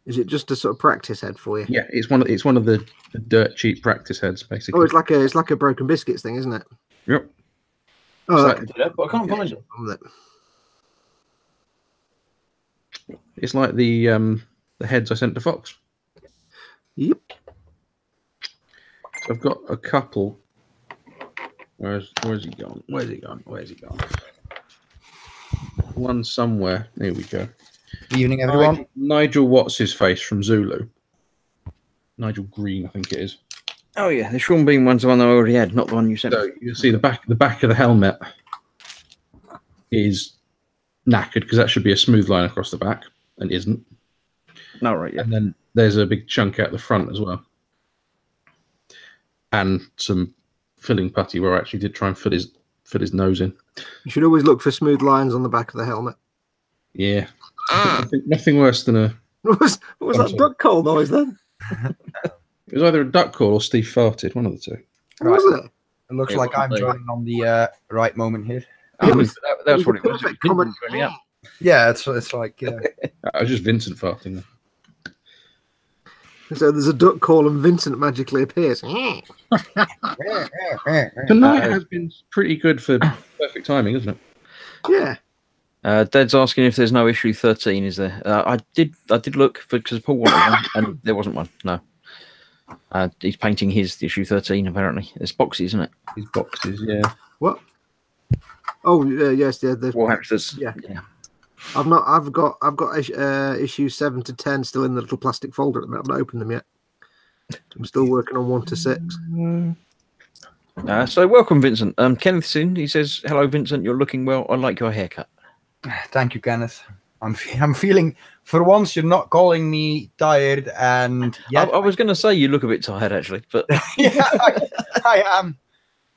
Is it just a sort of practice head for you?
yeah, it's one of the dirt cheap practice heads basically.
Oh, it's like a broken biscuits thing, isn't it?
Yep.
Oh,
It's
that,
But I can't find it.
It's like the heads I sent to Fox.
Yep.
So I've got a couple. Where's he gone? Where's he gone? Where's he gone? One somewhere. There we go.
Evening, everyone.
Nigel What's his face from Zulu. Nigel Green, I think it is.
Oh yeah, the Sean Bean one's the one I already had, not the one you sent.
So you see the back of the helmet is knackered because that should be a smooth line across the back and isn't.
No, right, yeah.
And then there's a big chunk out the front as well. And some filling putty where I actually did try and fit his nose in.
You should always look for smooth lines on the back of the helmet.
Yeah. Nothing worse than a.
What was that duck call noise then?
It was either a duck call or Steve farted, one of the two.
What was it?
It looks
Yeah,
like I'm
well,
joining on the right moment here.
That was what it was.
Perfect comment.
Yeah, it's like
I was just Vincent farting.
So there's a duck call and Vincent magically appears.
Tonight has been pretty good for perfect timing, isn't it?
Yeah.
Dad's asking if there's no issue 13. Is there? I did look because Paul wanted one, and there wasn't one. No. He's painting his issue 13. Apparently, it's boxes, isn't it?
These boxes, yeah.
What? Oh, yes, yeah.
War hamsters.
Yeah. I've got issues 7 to 10 still in the little plastic folder at the minute. I've not opened them yet. I'm still working on 1 to 6.
So welcome, Vincent. Kenneth's in. He says, "Hello, Vincent. You're looking well. I like your haircut."
thank you, Kenneth. I'm feeling for once you're not calling me tired, and
I was going to say you look a bit tired, actually, but
yeah, I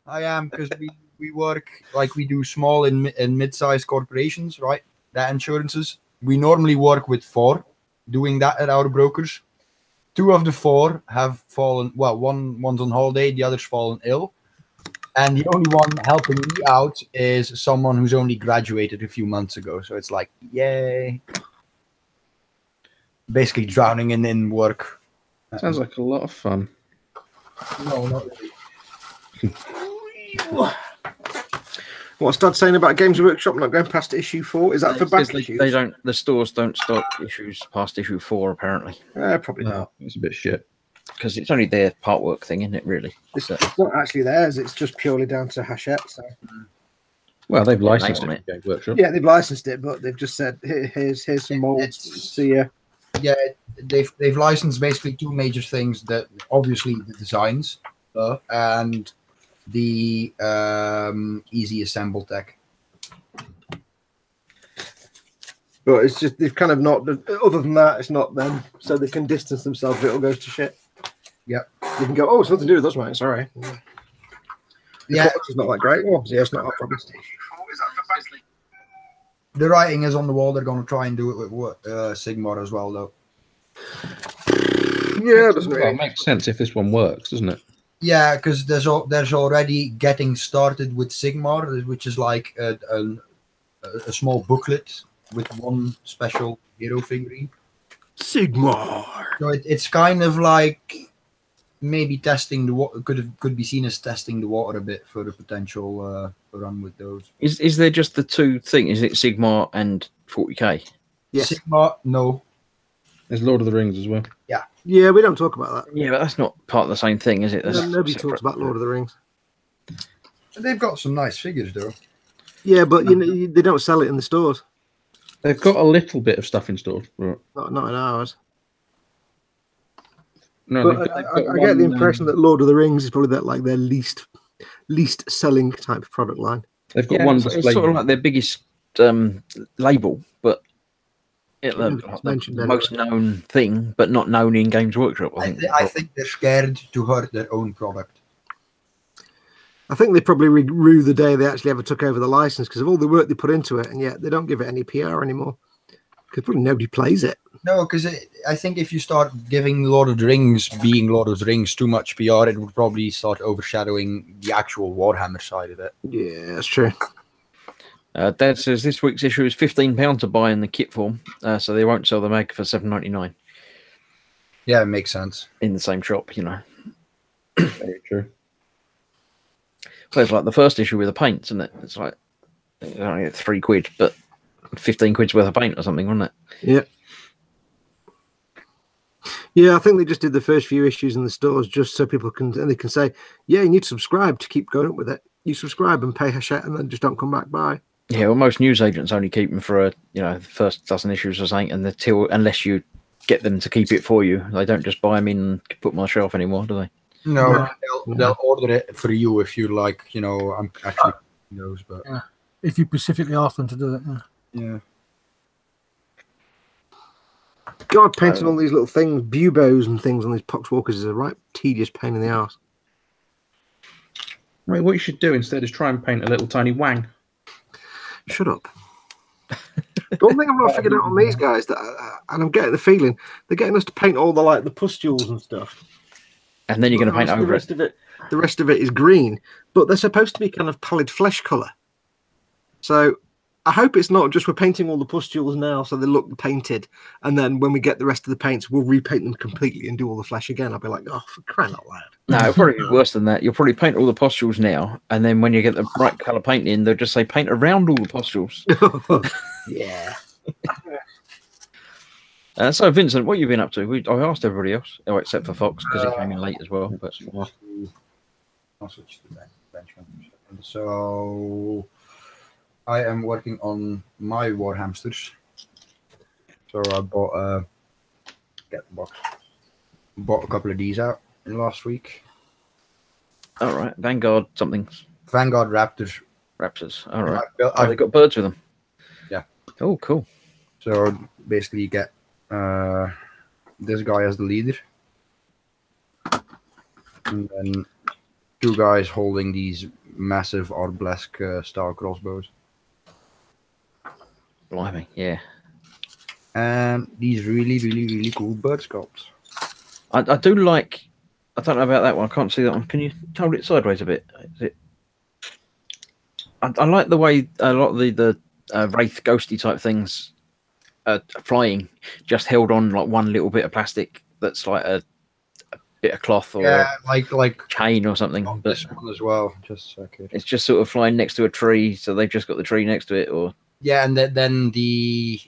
am because we work like we do small and mid-sized corporations, right? That insurances. We normally work with 4 doing that at our brokers. 2 of the 4 have fallen. Well, one's on holiday, the other's fallen ill. And the only one helping me out is someone who's only graduated a few months ago. So it's like, yay. Basically drowning in work.
Sounds like a lot of fun.
No, not really.
What's Dad saying about Games Workshop not going past issue 4? Is that for back issues?
They don't. The stores don't stock issues past issue 4 apparently.
Probably not.
It's a bit shit.
Because it's only their part work thing, isn't it? Really.
It's not actually theirs. It's just purely down to Hachette. So.
Well, they've licensed
on
it to Games Workshop.
Yeah, they've licensed it, but they've just said, here's some molds. See ya.
Yeah, they've licensed basically two major things. That obviously the designs and the easy assemble tech.
But it's just they've kind of not. Other than that, it's not them, so they can distance themselves. If it all goes to shit.
Yep.
You can go. Oh, it's nothing to do with us, mate. Sorry.
Yeah,
it's not that great. Oh, yeah, it's not our problem.
The writing is on the wall. They're going to try and do it with Sigmar as well, though.
Yeah, it doesn't
Well,
really
it makes sense if this one works, doesn't it?
Yeah, because there's already getting started with Sigmar, which is like a small booklet with one special hero figurine.
Sigmar.
So it's kind of like maybe testing the water. Could be seen as testing the water a bit for the potential run with those.
Is there just the two things? Is it Sigmar and 40k?
Yes.
Sigmar, no.
There's Lord of the Rings as well.
Yeah, we don't talk about that.
Yeah, but that's not part of the same thing, is it? That's
Nobody
separate.
talks about Lord of the Rings.
They've got some nice figures though.
Yeah, but you know they don't sell it in the stores.
They've got a little bit of stuff in stores. Right.
Not in ours.
No,
But I get the impression that Lord of the Rings is probably their least selling type of product line.
they've got
Yeah,
one
it's
display.
sort of like their biggest label, but
It's mentioned
the
anyway.
most known thing, but not known in Games Workshop.
I think they're scared to hurt their own product.
I think they probably rue the day they actually ever took over the license because of all the work they put into it, and yet they don't give it any PR anymore because probably nobody plays it.
No, because I think if you start giving Lord of the Rings being Lord of the Rings too much PR, it would probably start overshadowing the actual Warhammer side of it.
Yeah, that's true.
Dad says this week's issue is £15 to buy in the kit form, so they won't sell the mag for $7.99
Yeah, it makes sense.
in the same shop. You know,
Very true.
well, it's like the first issue with the paints, isn't it? It's like only £3, but 15 quid's worth of paint or something, wasn't it?
Yeah. Yeah, I think they just did the first few issues in the stores just so people can say, yeah, you need to subscribe to keep going up with it. You subscribe and pay Hachette and then just don't come back by.
Yeah, well, most news agents only keep them for the first dozen issues or something, and unless you get them to keep it for you, they don't just buy them in and put them on the shelf anymore, do they?
No, they'll order it for you if you like. I'm actually those, but
If you specifically ask them to do it.
yeah.
God, painting all these little things, buboes and things on these poxwalkers is a right tedious pain in the arse.
Right, what you should do instead is try and paint a little tiny wang.
Shut up. The one thing I've not figured out on these guys, and I'm getting the feeling, they're getting us to paint all the pustules and stuff.
And then you're going to paint over it.
The rest of it is green, but they're supposed to be kind of pallid flesh colour. So I hope it's not just we're painting all the pustules now so they look painted, and then when we get the rest of the paints, we'll repaint them completely and do all the flesh again. I'll be like, oh, for crying out loud.
No, it'll probably be worse than that. You'll probably paint all the pustules now, and then when you get the bright colour paint in, they'll just say paint around all the pustules.
Yeah.
So, Vincent, what have you been up to? I asked everybody else, except for Fox, because he came in late as well. But
I'll switch to the bench. So I am working on my Warhamsters. So I bought get the box. Bought a couple of these out in last week.
all right, Vanguard somethings,
Vanguard Raptors.
Raptors. All right,
I've
they've got birds with them.
Yeah.
Oh, cool.
So basically, you get this guy as the leader, and then two guys holding these massive Arbalesque style crossbows,
Blimey, yeah.
and these really cool bird sculpts.
I do like. I don't know about that one. I can't see that one. Can you hold it sideways a bit? Is it? I like the way a lot of the wraith ghosty type things flying just held on like one little bit of plastic that's like a bit of cloth or
Yeah, like
chain or something.
on
But
this one as well. Just a second.
it's just sort of flying next to a tree, so they've just got the tree next to it, or
Yeah, and then the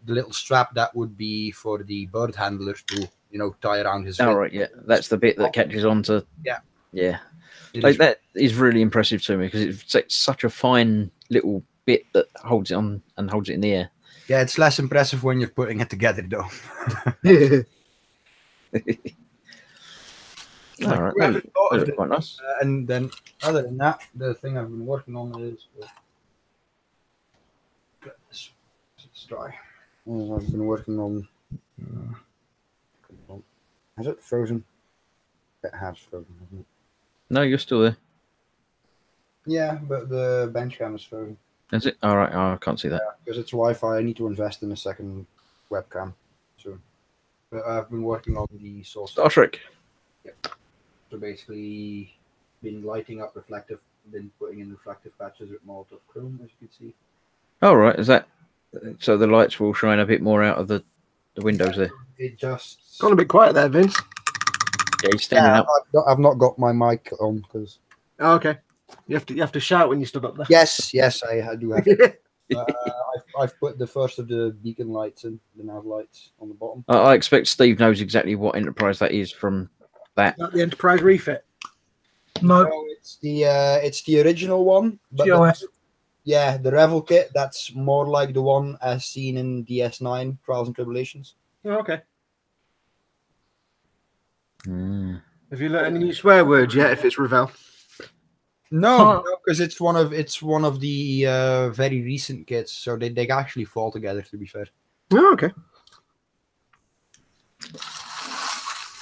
little strap that would be for the bird handler to tie around his.
oh
wrist.
right, yeah, that's the bit that catches on to.
Yeah.
Yeah.
It
Like,
is-
that is really impressive to me because it's such a fine little bit that holds it on and holds it in the air.
yeah, it's less impressive when you're putting it together though.
All right,
We haven't thought of
that's
it.
quite nice.
And then other than that, the thing I've been working on is let's try. I've been working on. Has it frozen? It has frozen, hasn't it?
No, you're still there.
Yeah, but the bench cam is frozen.
Is it? All right, oh, I can't see that.
Because it's Wi-Fi, I need to invest in a second webcam soon. But I've been working on the source.
Star Trek.
So basically, been lighting up been putting in reflective patches with Molotov Chrome, as you can see.
All right, is that so? The lights will shine a bit more out of the windows there.
It just.
Gone a bit quiet there, Vince.
Yeah, he's standing up.
I've not got my mic on because.
Oh, okay. You have to shout when you stood up there.
Yes, I do have. I've put the first of the beacon lights in, the nav lights on the bottom.
I expect Steve knows exactly what Enterprise that is from that.
Not the Enterprise refit.
No,
So it's the original one. But
GOS.
the Revel kit, that's more like the one as seen in DS9 Trials and Tribulations.
Oh, okay.
Mm.
Have you learned any new swear words yet? If it's Revel.
No, because it's one of the very recent kits, so they actually fall together. To be fair,
Oh, okay.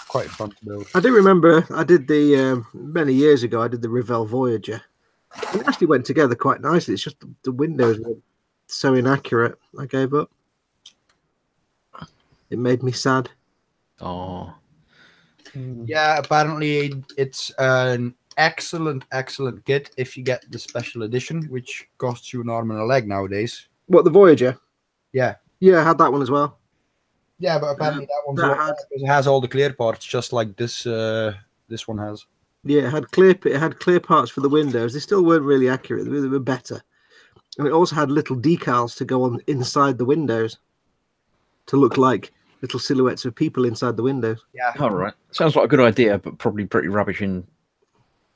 quite fun to build.
I do remember I did the many years ago. I did the Revel Voyager. It actually went together quite nicely. It's just the windows were so inaccurate. I gave up. It made me sad.
Oh,
Yeah, apparently it's an excellent kit if you get the special edition, which costs you an arm and a leg nowadays.
What, the Voyager?
Yeah.
Yeah, I had that one as well.
Yeah, but apparently that one's
That
a lot
had-
better because it has all the clear parts, just like this one has.
Yeah, it had clear parts for the windows. They still weren't really accurate. They were better. And it also had little decals to go on inside the windows to look like little silhouettes of people inside the windows.
Yeah.
all right. Sounds like a good idea, but probably pretty rubbish in.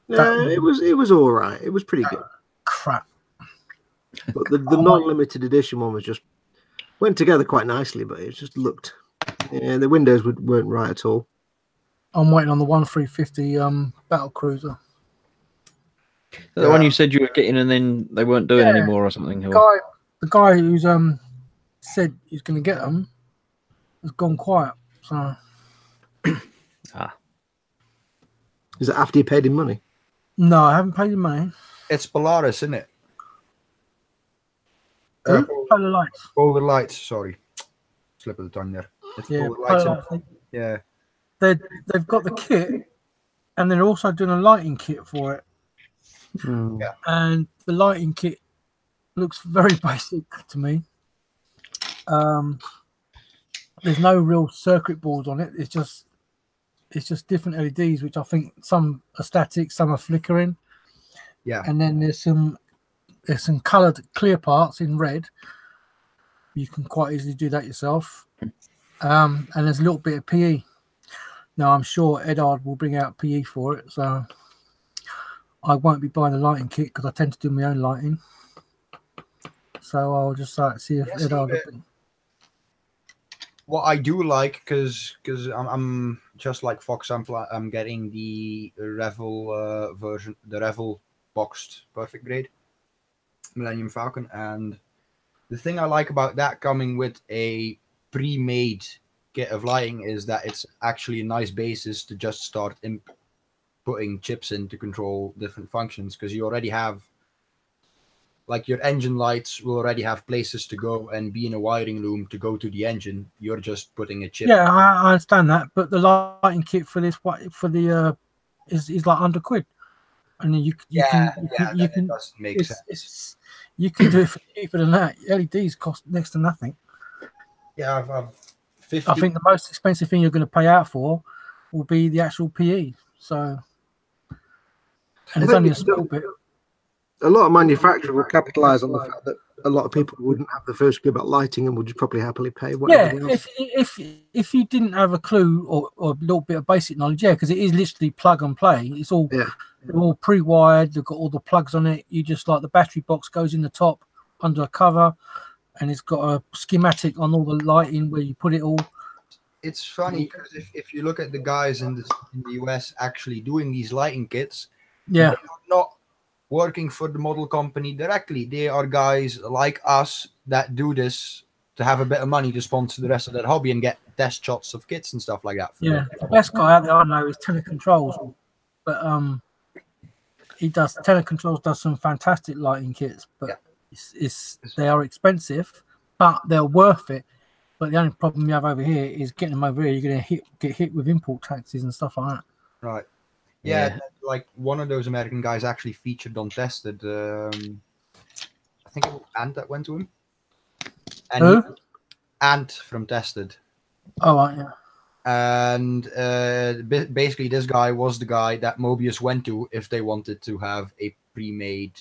Yeah, it was all right. It was pretty good.
Crap.
But the non-limited edition one was just went together quite nicely, but it just looked. Yeah, the windows weren't right at all.
I'm waiting on the 1350 battle cruiser.
The one you said you were getting and then they weren't doing
Yeah.
anymore or something. Or...
The guy who's said he's going to get them has gone quiet. So
Is it after you paid him money?
no, I haven't paid the money.
It's Polaris, isn't it?
Polar lights.
Polar Lights, sorry. Slip of the tongue there. It's
Yeah,
Polar Lights.
Polar Lights.
Yeah.
They've got the kit, and they're also doing a lighting kit for it.
Yeah.
And the lighting kit looks very basic to me. There's no real circuit boards on it. It's just different LEDs, which I think some are static, some are flickering.
Yeah.
And then there's some coloured clear parts in red. You can quite easily do that yourself. And there's a little bit of PE. Now I'm sure Edard will bring out PE for it, so I won't be buying the lighting kit because I tend to do my own lighting. So I'll just see if
Yes,
Edard.
What I do like, because I'm just like Fox, I'm getting the Revel version, the Revel boxed perfect grade Millennium Falcon, and the thing I like about that coming with a pre-made kit of lighting is that it's actually a nice basis to just start putting chips in to control different functions, because you already have, like, your engine lights will already have places to go and be in a wiring loom to go to the engine. You're just putting a chip.
Yeah, I understand that, but the lighting kit for this is like £100, and then you can
It doesn't make sense.
you can do it for cheaper than that. LEDs cost next to nothing.
Yeah, I've 50.
I think the most expensive thing you're going to pay out for will be the actual PE. So, and
I
it's
think
only a
it's
small bit.
a lot of manufacturers will capitalise on the fact that a lot of people wouldn't have the first clue about lighting and would just probably happily pay what
Yeah,
everybody else.
if you didn't have a clue or a little bit of basic knowledge, yeah, because it is literally plug and play. It's all
Yeah.
they're all pre-wired. They've got all the plugs on it. You just like the battery box goes in the top under a cover, and it's got a schematic on all the lighting where you put it all.
It's funny because if you look at the guys in the US actually doing these lighting kits,
Yeah,
they're not working for the model company directly. They are guys like us that do this to have a bit of money to sponsor the rest of their hobby and get test shots of kits and stuff like that. For
yeah.
them.
The best guy out there I know is Telecontrols, but Telecontrols does some fantastic lighting kits, but
Yeah.
they are expensive, but they're worth it. But the only problem you have over here is getting them over here. You're going to get hit with import taxes and stuff like that.
Right. Yeah,
Yeah.
like one of those American guys actually featured on Tested. I think it was Ant that went to him. And
Who?
Ant from Tested.
Oh, right, yeah.
And basically this guy was the guy that Mobius went to if they wanted to have a pre-made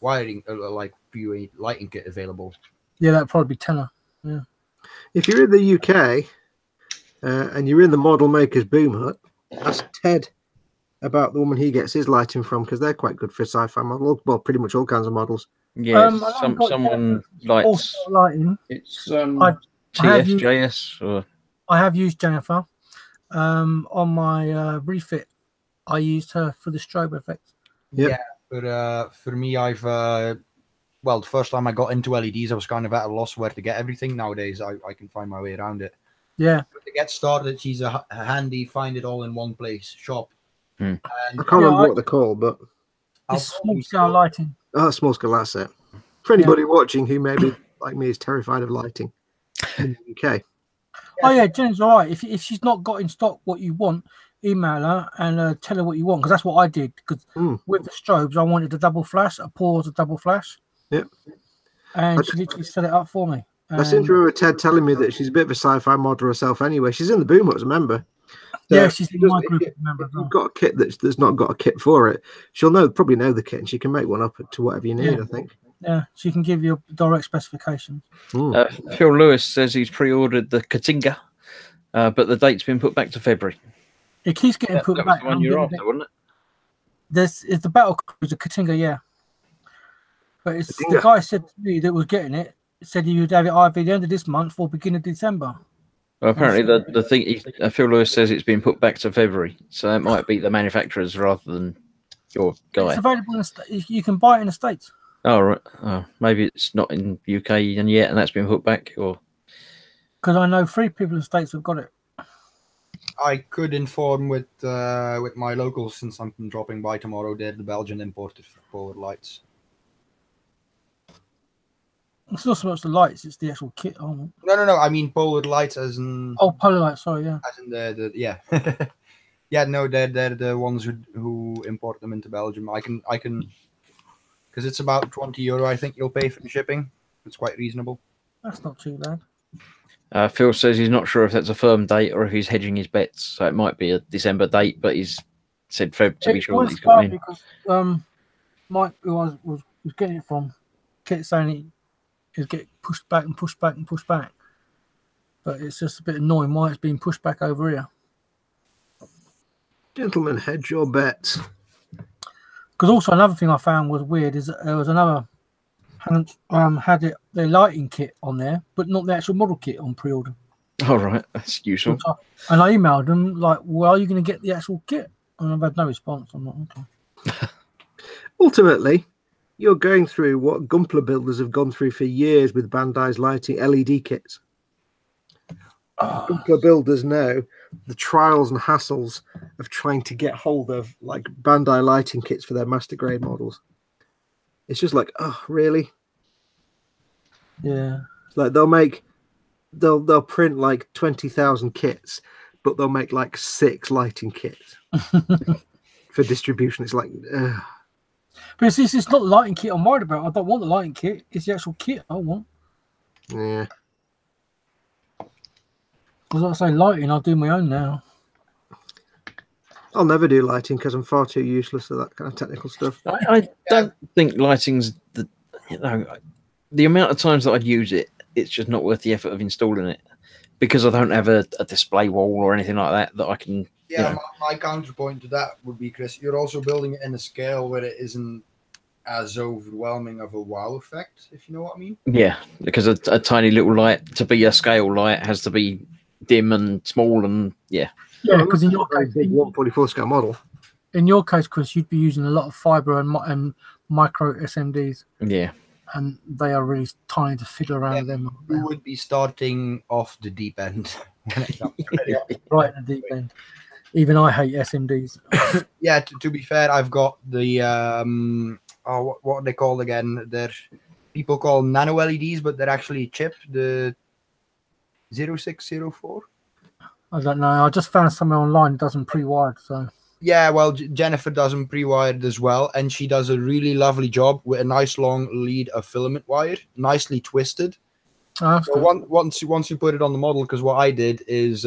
wiring, like pre-made lighting kit available.
Yeah, that'd probably be tenner. Yeah.
If you're in the UK and you're in the model maker's boom hut, ask Ted about the woman he gets his lighting from, because they're quite good for sci-fi model. Well, pretty much all kinds of models.
Yeah,
I haven't got
someone
All
likes
Star lighting.
it's
I have used-
TSJS or
I have used Jennifer. On my refit, I used her for the strobe effect.
Yep.
Yeah, but for me, I've well, the first time I got into LEDs, I was kind of at a loss where to get everything. Nowadays, I can find my way around it.
Yeah.
But to get started, she's a handy, find it all in one place shop.
Hmm.
And
I can't remember what they're called, but
It's small scale lighting.
small scale asset. For anybody watching who maybe like me is terrified of lighting in the UK.
Oh yeah, Jen's all right. If she's not got in stock what you want, email her and tell her what you want, because that's what I did. Because with the strobes, I wanted a double flash, a pause, a double flash.
Yep.
And she literally set it up for me.
I seem to remember Ted telling me that she's a bit of a sci-fi model herself anyway. She's in the boom hut as a member.
Yeah, she's in my group. Remember,
If you've got a kit that's not got a kit for it, she'll probably know the kit, and she can make one up to whatever you need,
Yeah.
I think.
yeah, she can give you direct specifications.
Phil Lewis says he's pre-ordered the Katinga, but the date's been put back to February.
It keeps getting
That
put
was
back.
the one you're after, wasn't it?
This is the battle cruiser Katinga, yeah. But it's the
Katinga.
guy said to me that was getting it. Said he would have it either the end of this month or beginning of December.
Well, apparently the thing Phil Lewis says it's been put back to February, so it might be the manufacturers rather than your guy.
It's available in the you can buy it in the States.
Oh right, maybe it's not in UK and yet, and that's been put back. Or
Because I know 3 people in the States have got it.
I could inform with my locals, since I'm dropping by tomorrow. They're the Belgian importer for Polar Lights.
It's not so much the lights; it's the actual kit. Oh,
No. I mean Polar Lights as in
Polar lights. Sorry, yeah.
as in the yeah. Yeah, no, they're the ones who import them into Belgium. I can because it's about €20. I think you'll pay for the shipping. It's quite reasonable.
That's not too bad.
Phil says he's not sure if that's a firm date or if he's hedging his bets. So it might be a December date, but he's said Feb to be sure that he's got in.
Because Mike, who I was getting it from, kept saying it get pushed back and pushed back and pushed back. But it's just a bit annoying why it's being pushed back over here.
Gentlemen, hedge your bets.
Because also another thing I found was weird is that there was another had their lighting kit on there, but not the actual model kit on pre-order.
All right, that's useful.
And I emailed them like, "Well, are you going to get the actual kit?" And I've had no response. I'm not okay.
Ultimately, you're going through what Gunpla builders have gone through for years with Bandai's lighting LED kits. Gunpla builders know the trials and hassles of trying to get hold of like Bandai lighting kits for their master grade models. It's just like, oh, really?
Yeah.
It's like they'll print like 20,000 kits, but they'll make like 6 lighting kits for distribution. It's like, ugh.
But it's not the lighting kit I'm worried about. I don't want the lighting kit. It's the actual kit I want.
Yeah.
Because like I say, lighting, I'll do my own now.
I'll never do lighting because I'm far too useless at that kind of technical stuff.
I don't think lighting's the amount of times that I'd use it, it's just not worth the effort of installing it because I don't have a display wall or anything like that I can.
Yeah, my counterpoint to that would be, Chris, you're also building it in a scale where it isn't as overwhelming of a wow effect, if you know what I mean.
Yeah, because a tiny little light, to be a scale light, has to be dim and small, and yeah,
because in your
very
case,
big 144 scale model.
in your case, Chris, you'd be using a lot of fiber and micro SMDs,
yeah.
and they are really tiny to fiddle around with them.
You would be starting off the deep end when it comes to it.
Right at the deep end. Even I hate SMDs.
Yeah, to be fair, I've got the what are they called again? They're people call nano LEDs, but they're actually chip, the 0604.
I don't know. I just found somewhere online that doesn't pre-wired, so
Yeah, well, Jennifer does them pre-wired as well, and she does a really lovely job with a nice long lead of filament wire, nicely twisted.
oh,
So once you put it on the model, because what I did is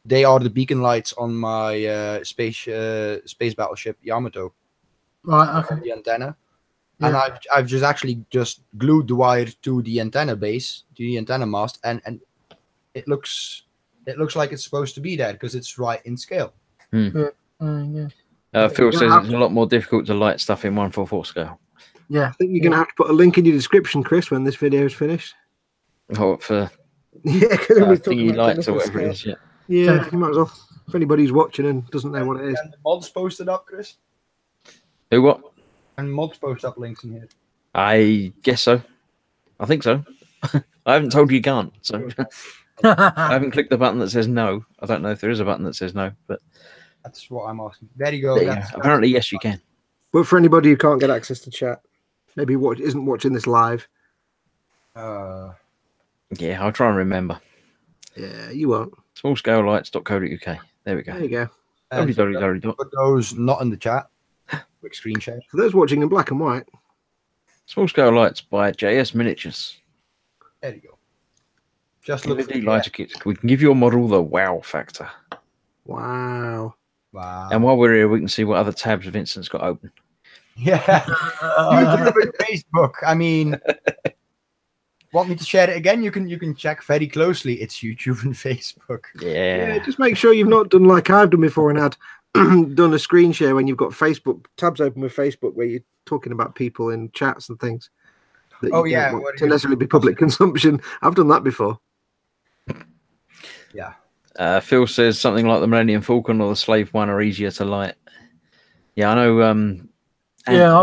they are the beacon lights on my space battleship Yamato.
right, okay.
The antenna,
Yeah.
and I've just glued the wire to the antenna base, to the antenna mast, and it looks like it's supposed to be there because it's right in scale.
Yeah.
Phil says it's a lot more difficult to light stuff in 144 scale.
Yeah.
I think you're going to have to put a link in your description, Chris, when this video is finished.
Oh, for
Yeah, because
thingy lights or whatever it is. Yeah.
Yeah, you might as well. If anybody's watching and doesn't know what it is.
And the mods posted up, Chris.
Who what?
And mods post up links in here.
I guess so. I think so. I haven't told you can't, so I haven't clicked the button that says no. I don't know if there is a button that says no, but
That's what I'm asking. There you go.
there you go. Apparently, yes, you can.
But for anybody who can't get access to chat, maybe isn't watching this live,
Yeah, I'll try and remember.
yeah, you won't.
Smallscalelights.co.uk. There we go.
There you go.
www.
Put those not in the chat. Quick screen share.
For those watching in black and white,
Small Scale Lights by JS Miniatures.
There you go. Just look.
LED lighter kits. We can give your model the wow factor.
wow.
Wow.
And while we're here, we can see what other tabs Vincent's got open.
Yeah. YouTube and Facebook. I mean, want me to share it again? You can check very closely. It's YouTube and Facebook.
Yeah.
Just make sure you've not done like I've done before and had done a screen share when you've got Facebook tabs open with Facebook where you're talking about people in chats and things. That
Oh,
you
yeah,
don't want
what
to
you-
necessarily be public consumption. I've done that before.
Yeah.
Phil says something like the Millennium Falcon or the Slave One are easier to light. Yeah, I know.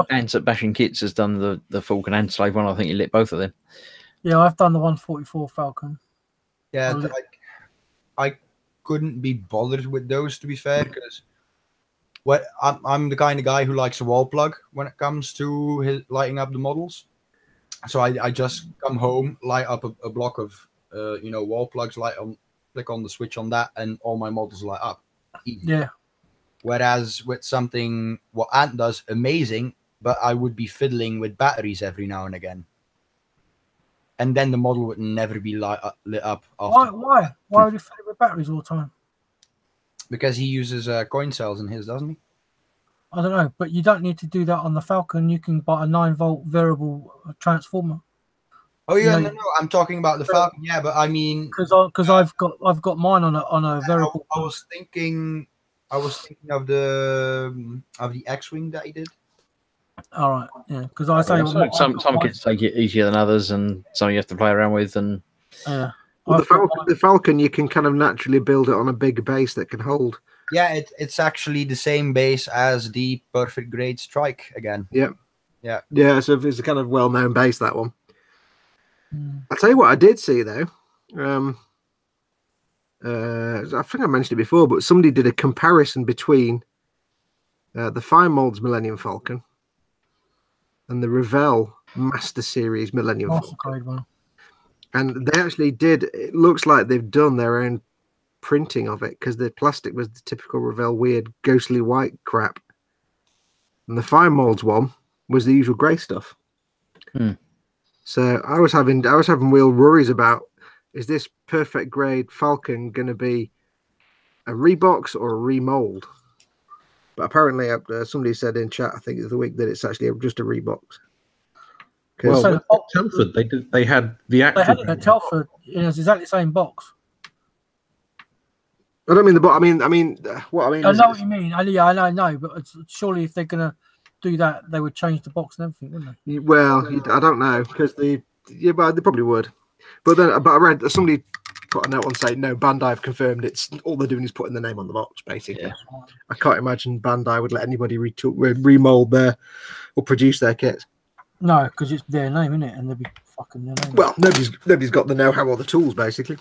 Ants at Bashing Kits has done the Falcon and Slave One. I think he lit both of them.
Yeah, I've done the 144 Falcon.
Yeah.
Well,
I couldn't be bothered with those, to be fair, because I'm the kind of guy who likes a wall plug when it comes to lighting up the models. So I just come home, light up a block of wall plugs, click on the switch on that, and all my models light up. Easy.
Yeah.
Whereas with something what Ant does, amazing, but I would be fiddling with batteries every now and again, and then the model would never be lit up. After.
Why would you fill it with batteries all the time?
Because he uses coin cells in his, doesn't he?
I don't know, but you don't need to do that on the Falcon. You can buy a 9-volt variable transformer.
Oh yeah,
Yeah.
no, I'm talking about the Falcon. Yeah, but I mean,
Because I've got mine on a variable.
I was thinking of the X-wing that he did.
All right, yeah. Because I say
Some kids take it easier than others, and some you have to play around with. And
Yeah.
Well,
I've got
the Falcon, you can kind of naturally build it on a big base that can hold.
Yeah, it's actually the same base as the Perfect Grade Strike again.
Yeah, so it's a kind of well-known base, that one.
Mm.
I'll tell you what I did see, though. I think I mentioned it before, but somebody did a comparison between the Fine Molds Millennium Falcon and the Revell Master Series Millennium
That's
Falcon.
a great one.
And they actually did, it looks like they've done their own printing of it, because the plastic was the typical Revell weird ghostly white crap. And the Fine Molds one was the usual grey stuff.
Hmm.
So I was having real worries about, is this Perfect Grade Falcon going to be a rebox or a remold? But apparently, somebody said in chat, I think the other week, that it's actually just a rebox.
Well,
So
with Telford, they had the actual.
they had it at Telford. It's exactly the same box.
I don't mean the box. What I mean.
I
Is
know what you mean. I know, but surely if they're gonna do that, they would change the box and everything, wouldn't they?
Well, I don't know because they probably would. But I read somebody put a note on saying no, Bandai have confirmed it's all they're doing is putting the name on the box. Basically,
Yeah.
I can't imagine Bandai would let anybody remold their or produce their kits.
No, because it's their name, isn't it? And they'll be fucking their name.
Well, nobody's got the know-how or the tools, basically.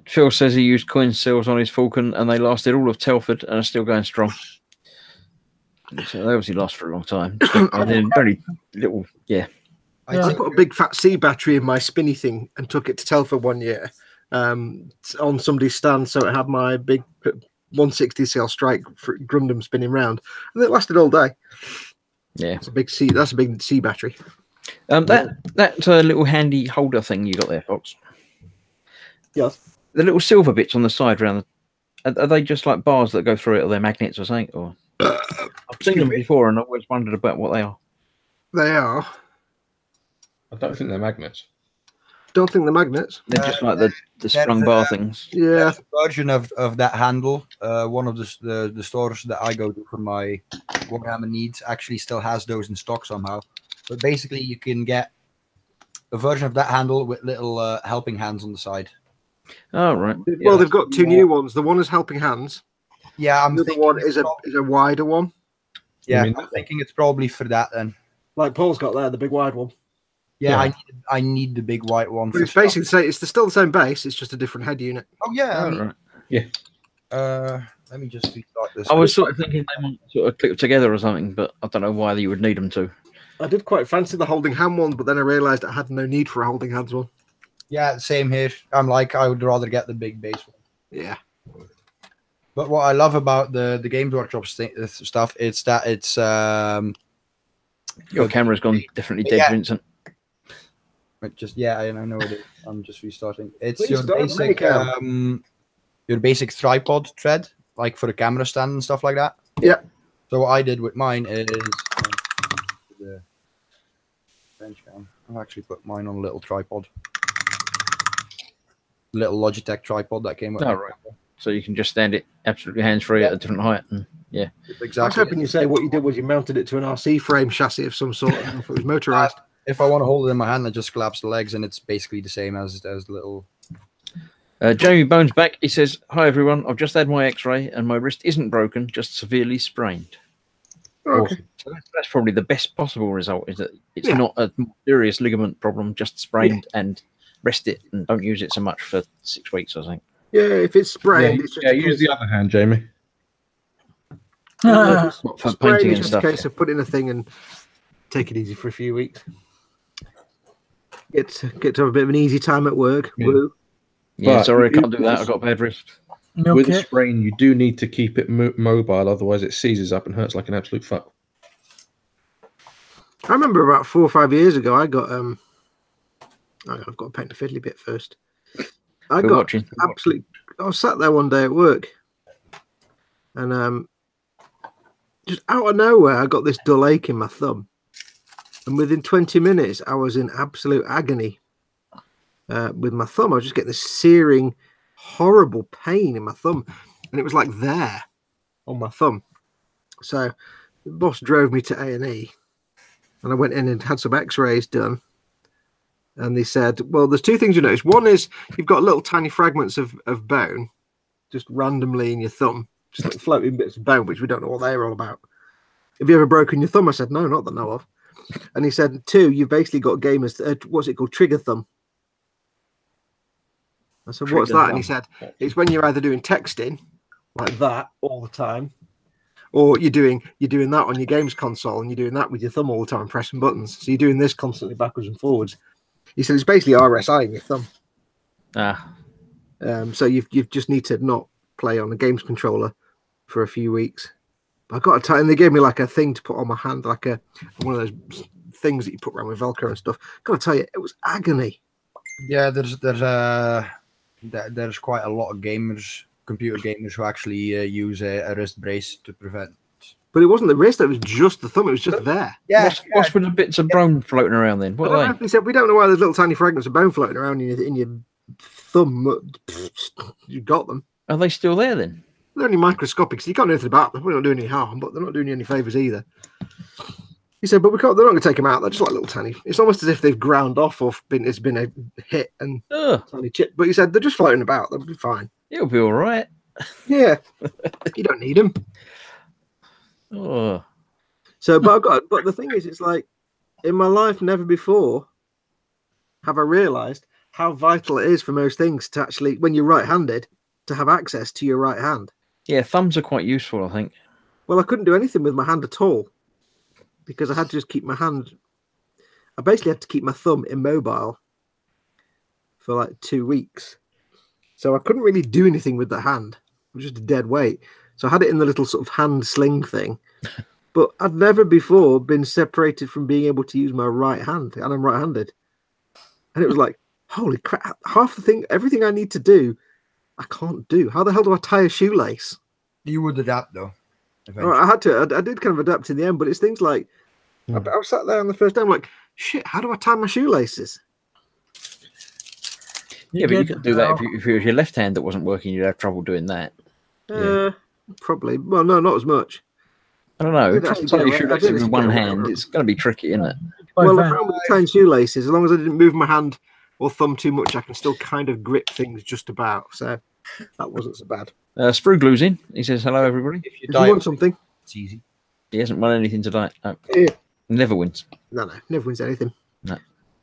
Phil says he used coin seals on his Falcon and they lasted all of Telford and are still going strong. So they obviously last for a long time. And then very little, yeah.
I put a big fat C battery in my spinny thing and took it to Telford one year on somebody's stand, so it had my big 160cl Strike Grundam spinning round, and it lasted all day.
Yeah,
that's a big C battery.
That little handy holder thing you got there, Fox.
Yes.
The little silver bits on the side around. Are they just like bars that go through it, or they're magnets or something? Or I've seen them before, and I always wondered about what they are.
They are.
I don't think they're magnets.
Don't think they're magnets.
They're just like the sprung bar things.
Yeah.
Version of that handle. One of the stores that I go to for my Warhammer needs actually still has those in stock somehow. But basically, you can get a version of that handle with little helping hands on the side.
Oh right.
Well, they've got two new ones. The one is helping hands.
Yeah,
the other one is a wider one.
Yeah, I'm thinking it's probably for that then.
Like Paul's got there, the big wide one.
Yeah. I need the big white one.
But it's basically still the same base. It's just a different head unit.
Oh yeah.
Right.
Yeah. Let me just restart this.
I was sort of thinking they might sort of clip together or something, but I don't know why you would need them to.
I did quite fancy the holding hand one, but then I realised I had no need for a holding hands one.
Yeah, same here. I'm like, I would rather get the big base one.
Yeah.
But what I love about the Games Workshop stuff is that it's
your camera's gone definitely dead, Vincent.
I know it is. I'm just restarting. It's
Please
your basic tripod thread, like for a camera stand and stuff like that.
Yeah.
So what I did with mine is the bench cam. I've actually put mine on a little tripod. Little Logitech tripod that came with.
Oh right. So you can just stand it absolutely hands-free at a different height. And, yeah.
Exactly.
I was hoping you say what you did was you mounted it to an RC frame chassis of some sort. If it was motorized.
If I want to hold it in my hand, I just collapse the legs, and it's basically the same as the little.
Jamie Bones back. He says, "Hi everyone. I've just had my X-ray, and my wrist isn't broken, just severely sprained."
Okay.
Awesome. So that's probably the best possible result. Is that it's not a serious ligament problem, just sprained, and rest it and don't use it so much for 6 weeks, I think.
Yeah, if it's sprained, it's just
use the other hand, Jamie.
For
sprained,
painting
it's
and
just
stuff.
a case of put in a thing and take it easy for a few weeks. Get to have a bit of an easy time at work.
Yeah.
Woo.
Yeah,
But
sorry, I can't do that. I've got a bad wrist.
With a sprain, you do need to keep it mobile, otherwise it seizes up and hurts like an absolute fuck.
I remember about 4 or 5 years ago, I got I've got to paint the fiddly bit first. I
We're
got
watching.
absolutely. I was sat there one day at work, and just out of nowhere, I got this dull ache in my thumb, and within 20 minutes, I was in absolute agony with my thumb. I was just getting this searing, horrible pain in my thumb, and it was like there on my thumb. So the boss drove me to A&E, and I went in and had some X-rays done. And they said, well, there's two things you notice. One is you've got little tiny fragments of bone just randomly in your thumb, just like floating bits of bone, which we don't know what they're all about. Have you ever broken your thumb? I said, no, not that I know of. And he said, two, you've basically got gamers, what's it called? Trigger thumb. I said, what's that? And he said, it's when you're either doing texting like that all the time, or you're doing that on your games console and you're doing that with your thumb all the time, pressing buttons. So you're doing this constantly backwards and forwards. He said it's basically RSI in your thumb. So you just need to not play on a games controller for a few weeks. I got to tell you, and they gave me like a thing to put on my hand, like one of those things that you put around with Velcro and stuff. Got to tell you, it was agony.
Yeah, there's quite a lot of gamers, computer gamers, who actually use a wrist brace to prevent
But it wasn't the wrist, it was just the thumb, it was just there.
Yeah,
What's with the bits of bone floating around then? What are they?
He said, we don't know why there's little tiny fragments of bone floating around in your thumb. You got them.
Are they still there then?
They're only microscopic, so you can't do anything about them. We're not doing any harm, but they're not doing you any favours either. He said, but they're not going to take them out. They're just like little tiny. It's almost as if they've ground off or it's been a hit and tiny chip. But he said they're just floating about. They'll be fine.
It'll be all right.
Yeah, you don't need them.
Oh,
So, but the thing is, it's like in my life, never before have I realised how vital it is for most things to actually, when you're right-handed, to have access to your right hand.
yeah. Thumbs are quite useful, I think.
Well, I couldn't do anything with my hand at all because I had to just keep my hand. I basically had to keep my thumb immobile for like 2 weeks. So I couldn't really do anything with the hand. It was just a dead weight. So I had it in the little sort of hand sling thing. But I'd never before been separated from being able to use my right hand. And I'm right-handed. And it was like, holy crap, everything I need to do, I can't do. How the hell do I tie a shoelace?
You would adapt though.
All right, I had to. I did kind of adapt in the end, but it's things like I was sat there on the first day. I'm like, shit. How do I tie my shoelaces?
Yeah, but you could do that if it was your left hand that wasn't working. You'd have trouble doing that.
Probably. Well, no, not as much.
I don't know.
I did
Trying to
actually
tie
get
your
around- I
shoelaces
did
with
actually
one
get
hand,
around.
it's going to be tricky, isn't it?
Well, I found with tying shoelaces, as long as I didn't move my hand or thumb too much, I can still kind of grip things just about. So that wasn't so bad.
Spruglu's in. He says hello, everybody.
If you
If
die,
you want something,
it's easy.
He hasn't won anything tonight. No.
Yeah.
Never wins.
no, never wins anything.
No.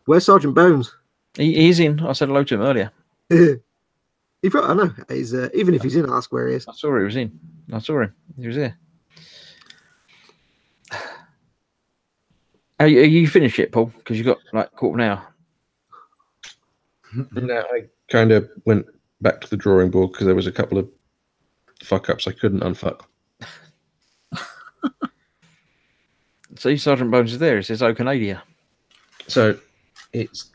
Where's Sergeant Bones?
He's in. I said hello to him earlier.
I know. He's even if he's in, I'll ask where he is.
I saw he was in. I saw him. He was there. Are you finished yet, Paul? Because you got like quarter of an hour.
No, I kind of went back to the drawing board because there was a couple of fuck ups I couldn't unfuck.
See, Sergeant Bones is there. He says, "Oh, Canada."
So it's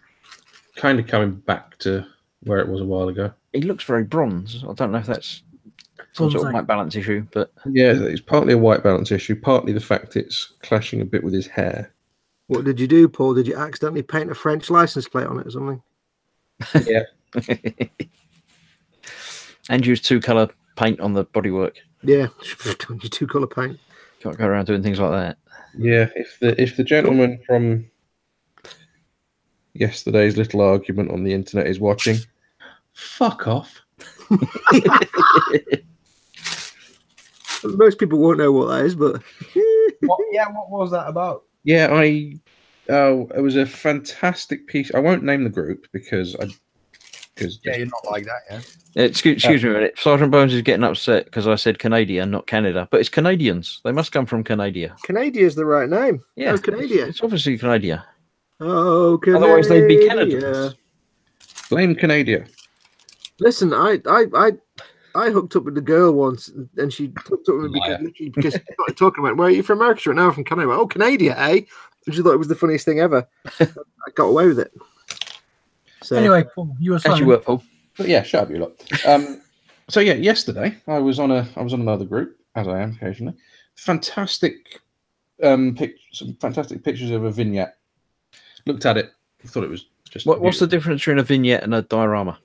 kind of coming back to where it was a while ago.
He looks very bronze. I don't know if that's some sort of white balance issue, but
Yeah, it's partly a white balance issue, partly the fact it's clashing a bit with his hair.
What did you do, Paul? Did you accidentally paint a French license plate on it or something?
Yeah.
and use 2-color paint on the bodywork.
Yeah, your 2-color paint.
Can't go around doing things like that.
Yeah, if the gentleman from yesterday's little argument on the internet is watching, fuck off.
Most people won't know what that is, but
What was that about?
Yeah, it was a fantastic piece. I won't name the group because
Yeah, you're not like that, yeah.
Excuse me a minute. Sergeant Bones is getting upset because I said Canada, not Canada. But it's Canadians. They must come from Canada.
Canada is the right name.
Yeah,
Oh, Canada.
It's obviously Canada.
Oh, Canada.
Otherwise, they'd be Canadians.
blame Canada.
Listen, I hooked up with the girl once, and she hooked up with me because she started talking about, where are you from America? She went, no, I'm from Canada. I went, oh, Canada, eh? And she thought it was the funniest thing ever. I got away with it. So
Anyway, Paul, you were
As
saying.
you were, Paul.
But yeah, shut up, you lot. So yeah, yesterday I was on another group, as I am occasionally. Fantastic, some fantastic pictures of a vignette. Looked at it, thought it was just.
What's the difference between a vignette and a diorama?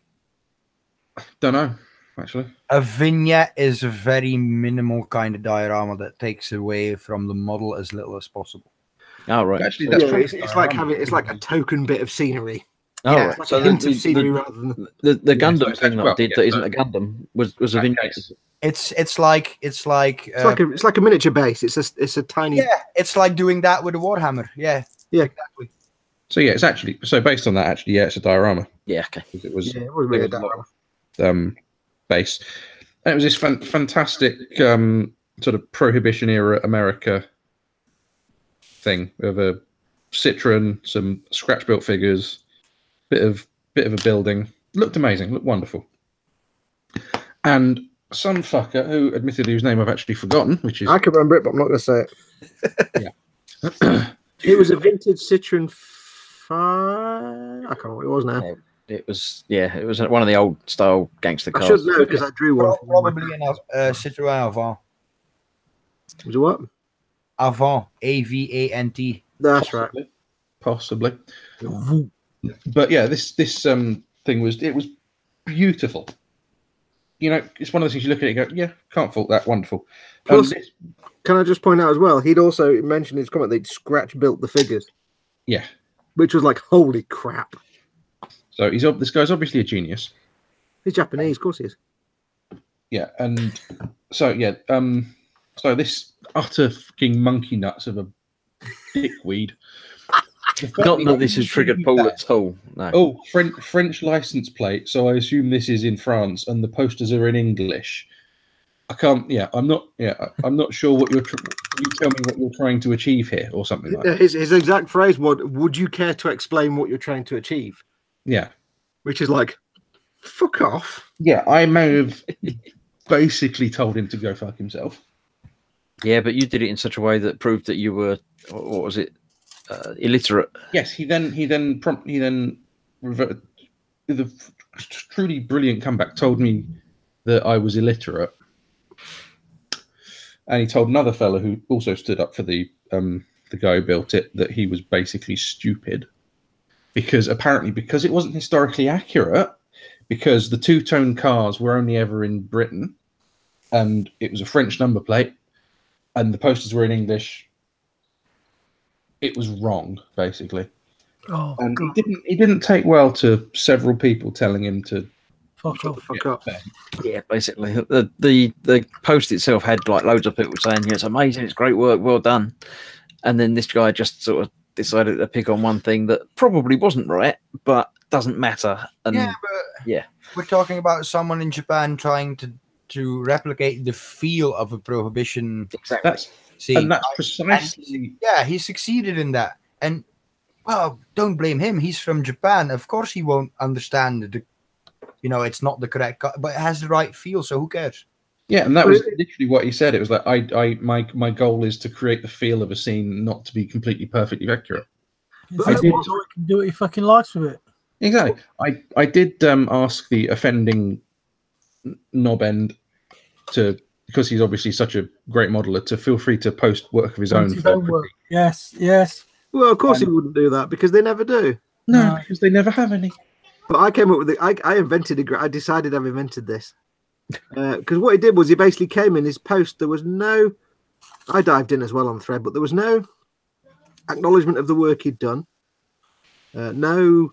Don't know, actually.
A vignette is a very minimal kind of diorama that takes away from the model as little as possible.
Oh, right.
Actually, that's
yeah, it's like a token bit of scenery.
Oh,
yeah,
right.
Like
So
a hint of
the
scenery rather than
the Gundam
so-
thing that I
well,
did
yeah,
that isn't
so-
a Gundam was a vignette.
case.
It's like
it's like a miniature base. It's a tiny.
yeah, it's like doing that with a Warhammer. Yeah,
Yeah.
exactly.
So yeah, it's actually based on that. Actually, yeah, it's a diorama.
Yeah, okay.
Because it was
Yeah, it was really a
there was a lot
diorama.
of, base, and it was this fantastic sort of Prohibition era America thing of a Citroen, some scratch built figures, bit of a building. Looked amazing, looked wonderful. And some fucker who admittedly whose name I've actually forgotten, which is
I can remember it, but I'm not going to say it.
yeah.
It was a vintage Citroen 5. I can't remember what it was now.
It was one of the old style gangster
I
cars.
should know because I drew one.
Probably in a Citroën Avant.
Was it what?
Avant, A-V-A-N-T.
That's right.
Possibly. But yeah, this thing was beautiful. You know, it's one of those things you look at it and go, yeah, can't fault that. Wonderful.
Plus, can I just point out as well, he'd also mentioned in his comment they'd scratch built the figures.
Yeah.
Which was like, holy crap.
So this guy's obviously a genius.
He's Japanese, of course he is.
Yeah, and so yeah, so this utter fucking monkey nuts of a dickweed.
Not that this has triggered Paul at all. No.
Oh, French license plate. So I assume this is in France, and the posters are in English. I can't. Yeah, I'm not. Yeah, I'm not sure what you're. You tell me what you're trying to achieve here, or something like that.
His exact phrase was, "Would you care to explain what you're trying to achieve?"
Yeah,
which is like, fuck off.
Yeah, I may have basically told him to go fuck himself.
Yeah, but you did it in such a way that proved that you were, what was it, illiterate.
Yes, he then reverted with a truly brilliant comeback. Told me that I was illiterate, and he told another fellow who also stood up for the guy who built it that he was basically stupid because it wasn't historically accurate, because the two-tone cars were only ever in Britain, and it was a French number plate, and the posters were in English. It was wrong, basically.
Oh,
and
God.
he didn't take well to several people telling him to
Fuck off.
Fuck up.
Yeah, basically. The post itself had like loads of people saying, yeah, it's amazing, it's great work, well done. And then this guy just sort of decided to pick on one thing that probably wasn't right, but doesn't matter. And
Yeah, but we're talking about someone in Japan trying to replicate the feel of a prohibition.
Exactly.
That's precisely.
He succeeded in that. And well, don't blame him. He's from Japan. Of course, he won't understand it's not the correct, but it has the right feel. So who cares?
Yeah, and that was literally what he said. It was like, my goal is to create the feel of a scene, not to be completely perfectly accurate.
He can do what he fucking likes with it.
Exactly. I did ask the offending knob end to, because he's obviously such a great modeler, to feel free to post work of his own.
Work. Yes.
Well, of course he wouldn't do that because they never do.
No, because they never have any.
But I came up with I decided I've invented this. Because what he did was he basically came in his post. There was no, I dived in as well on the thread, but there was no acknowledgement of the work he'd done. No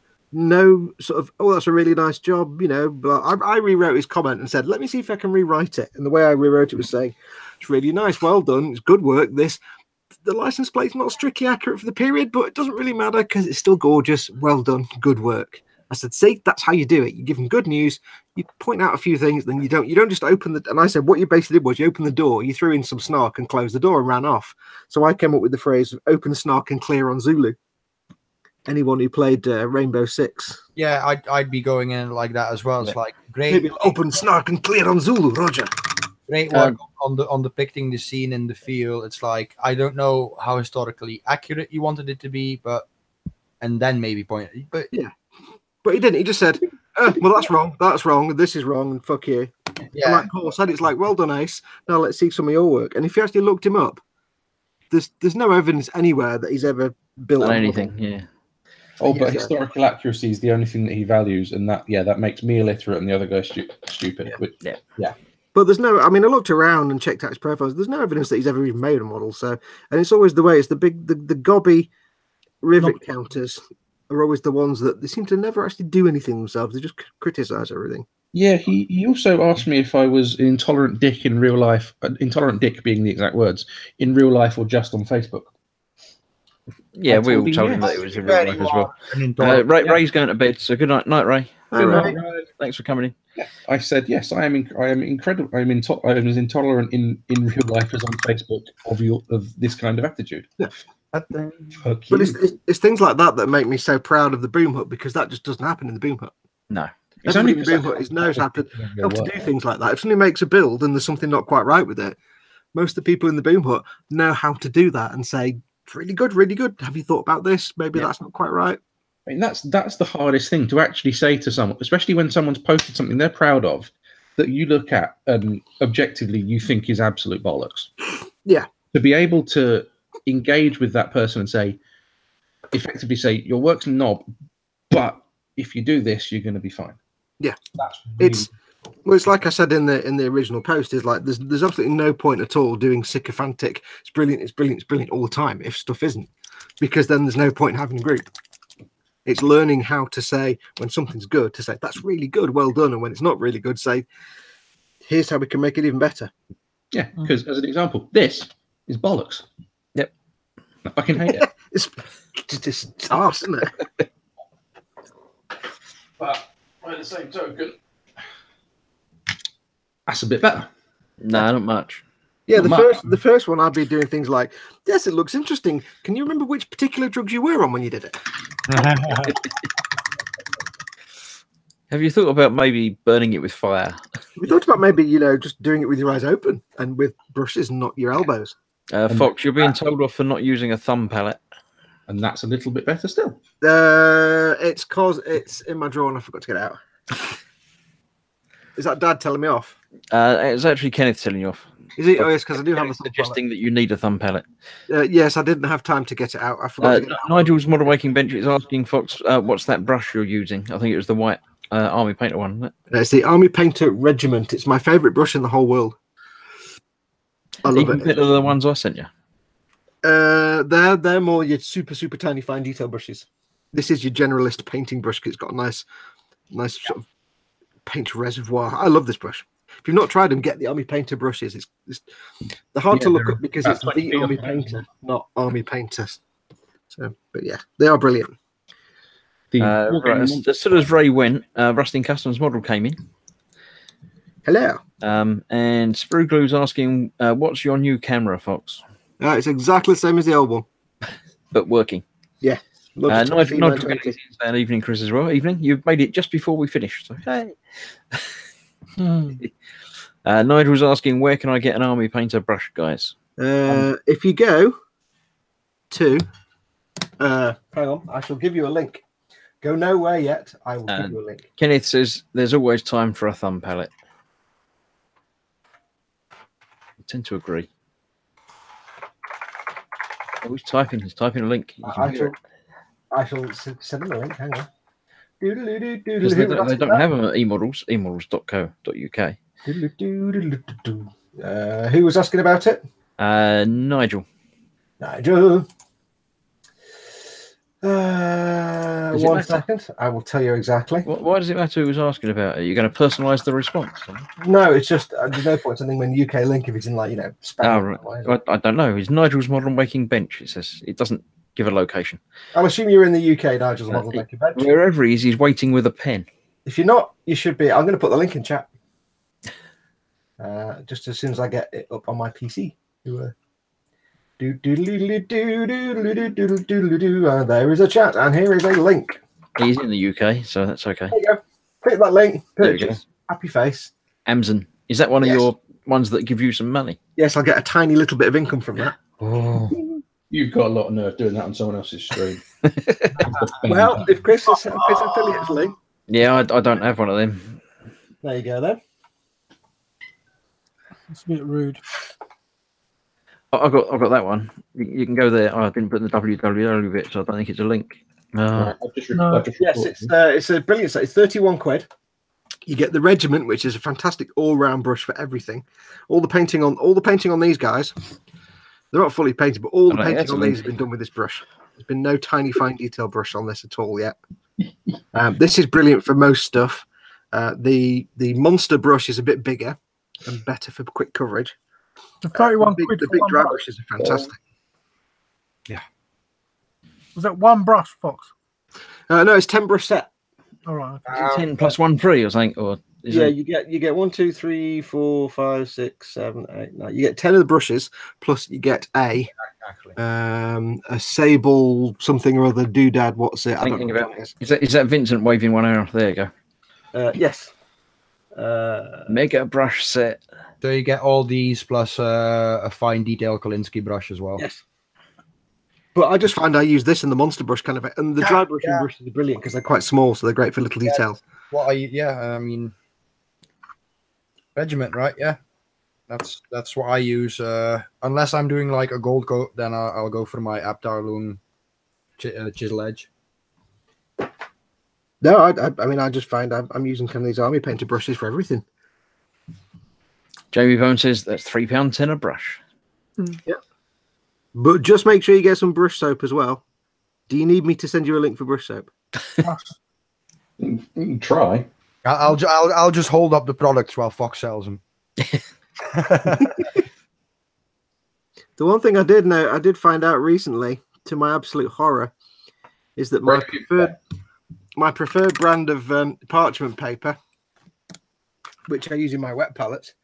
sort of, oh, that's a really nice job, But I rewrote his comment and said, let me see if I can rewrite it. And the way I rewrote it was saying, it's really nice, well done, it's good work. The license plate's not strictly accurate for the period, but it doesn't really matter because it's still gorgeous. Well done, good work. I said, see, that's how you do it. You give them good news, you point out a few things, then you don't just open the. And I said, what you basically did was you opened the door, you threw in some snark and closed the door and ran off. So I came up with the phrase "open snark and clear" on Zulu. Anyone who played Rainbow Six,
yeah, I'd be going in like that as well. It's like great,
maybe open snark and clear on Zulu, Roger.
Great work on depicting the scene and the feel. It's like, I don't know how historically accurate you wanted it to be, and then maybe point. But
yeah. But he didn't. He just said, well, that's wrong, this is wrong, and fuck you. Yeah. And like Paul said, it's like, well done, Ace. Now let's see some of your work. And if you actually looked him up, there's no evidence anywhere that he's ever built
on anything, yeah.
Oh, but historical accuracy is the only thing that he values, and that makes me illiterate and the other guy stupid. Yeah.
But there's no, I looked around and checked out his profiles. There's no evidence that he's ever even made a model. So, and it's always the way, it's the gobby rivet counters are always the ones that they seem to never actually do anything themselves. They just criticize everything.
Yeah, he also asked me if I was an intolerant dick in real life, intolerant dick being the exact words, in real life or just on Facebook.
Yeah, we all told him that it was in real life as well. Ray's going to bed, so good night, Ray.
Hi, Ray.
Thanks for coming in.
Yeah, I said yes. I am incredible. I am as intolerant in real life as on Facebook of this kind of attitude.
Yeah. But it's things like that make me so proud of the Boom Hut, because that just doesn't happen in the Boom Hut.
No.
It's only the Boom Hut knows how to do things like that. If somebody makes a build and there's something not quite right with it, most of the people in the Boom Hut know how to do that and say, it's really good, really good. Have you thought about this? Maybe that's not quite right.
That's the hardest thing to actually say to someone, especially when someone's posted something they're proud of, that you look at and objectively you think is absolute bollocks.
Yeah.
To be able to engage with that person and effectively say, your work's knob, but if you do this, you're going to be fine.
Yeah.
That's really
It's like I said in the original post, is like there's absolutely no point at all doing sycophantic, it's brilliant all the time if stuff isn't, because then there's no point in having a group. It's learning how to say when something's good, to say that's really good, well done, and when it's not really good, say here's how we can make it even better.
Yeah, because as an example, this is bollocks.
Yep.
I fucking hate it.
It's just arse, isn't it?
But by the same token, that's a bit better.
No, not much.
Yeah,
Not
the first one I'd be doing things like, yes, it looks interesting. Can you remember which particular drugs you were on when you did it?
Have you thought about maybe burning it with fire?
We thought about maybe, just doing it with your eyes open and with brushes and not your elbows.
Fox, you're being told off for not using a thumb palette.
And that's a little bit better still.
It's cause it's in my drawer and I forgot to get it out. Is that Dad telling me off?
It's actually Kenneth telling you off.
Is it? Oh, yes, because I do have a thumb
Suggesting that you need a thumb palette.
palette. Yes, I didn't have time to get it out. I forgot to get it out.
Nigel's Model Waking Bench is asking Fox, what's that brush you're using? I think it was the white Army Painter one, isn't it?
It's the Army Painter Regiment. It's my favourite brush in the whole world. I love
Even
it.
better than the ones I sent you.
They're more your super tiny fine detail brushes. This is your generalist painting brush. It's got a nice sort of paint reservoir. I love this brush. If you've not tried them, get the Army Painter brushes. They're hard to look up because it's the Army Painter, not Army Painters. So, but yeah, they are brilliant.
Right, as soon as Ray went, Rusting Customs model came in.
Hello.
And Sprue Glue's asking, what's your new camera, Fox?
It's exactly the same as the old one.
But working.
Yeah.
Nigel saying evening, Chris, as well. Evening. You've made it just before we finished. So, hey. Nigel's asking, where can I get an Army Painter brush, guys?
If you go to, hang on, I shall give you a link. Go nowhere yet. I will give you a link.
Kenneth says, there's always time for a thumb palette. I tend to agree. Oh, he's typing a link.
I shall send him a link. Hang on.
They don't have them at eModels, emodels.co.uk.
Who was asking about it?
Nigel.
One second. I will tell you exactly.
Why does it matter who was asking about it? You're going to personalise the response?
No, it's just there's no point sending when UK link if it's in Spain.
Oh, right. I don't know. It's Nigel's Modern Waking Bench. It says it doesn't give a location.
I'm assuming you're in the UK, Nigel's Modern Waking Bench.
Wherever he is, he's waiting with a pen.
If you're not, you should be. I'm going to put the link in chat. Just as soon as I get it up on my PC. There is a chat, and here is a link.
He's in the UK, so that's okay.
There you go. Click that link. Purchase. Happy face.
Amazon. Is that one of your ones that give you some money?
Yes, I'll get a tiny little bit of income from that.
Oh. You've got a lot of nerve doing that on someone else's stream.
Well, if Chris is affiliate link.
Yeah, I don't have one of them.
There you go then.
It's a bit rude.
I've got that one. You can go there. Oh, I didn't put the www bit, so I don't think it's a link.
Right,
yes, it's a brilliant set. It's 31 quid. You get the Regiment, which is a fantastic all-round brush for everything. All the painting on these guys. They're not fully painted, but all the painting on these has been done with this brush. There's been no tiny fine detail brush on this at all yet. This is brilliant for most stuff. The Monster brush is a bit bigger and better for quick coverage.
The 31 quid.
The big dry brushes are fantastic. Yeah.
Was that one brush, Fox?
No, it's 10 brush set.
All right.
10 plus 1 free, or something, or
you get 1, 2, 3, 4, 5, 6, 7, 8, 9. You get 10 of the brushes, plus you get a sable something or other doodad. What's it? I don't know what it is.
Is that Vincent waving 1 hour? There you go.
Yes.
Mega brush set.
So you get all these plus a fine detail Kolinsky brush as well.
Yes. But I just find I use this and the Monster brush kind of, and the dry brushing brushes are brilliant because they're quite small, so they're great for little details.
What are you? Yeah, I mean, Regiment, right? Yeah. That's what I use. Unless I'm doing like a gold coat, then I'll go for my Abtarloon chisel edge.
No, I mean, I just find I'm using kind of these army painter brushes for everything.
Jamie Bone says that's £3.10 a brush.
Yeah. But just make sure you get some brush soap as well. Do you need me to send you a link for brush soap?
You can try.
I'll just hold up the products while Fox sells them.
The one thing I did find out recently, to my absolute horror, is that my preferred brand of parchment paper, which I use in my wet palettes,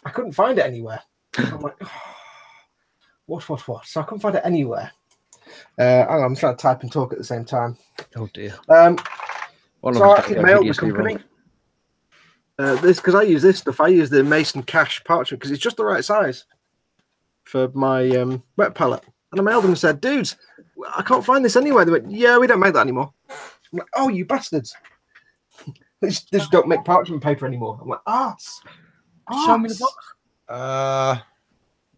I couldn't find it anywhere. I'm like, what? So I couldn't find it anywhere. Hang on, I'm trying to type and talk at the same time.
Oh dear.
So I actually mailed the company. This because I use this stuff. I use the Mason Cash parchment because it's just the right size for my wet palette. And I mailed them and said, "Dudes, I can't find this anywhere." They went, "Yeah, we don't make that anymore." I'm like, "Oh, you bastards! This don't make parchment paper anymore." I'm like, "Arse."
Show me the box.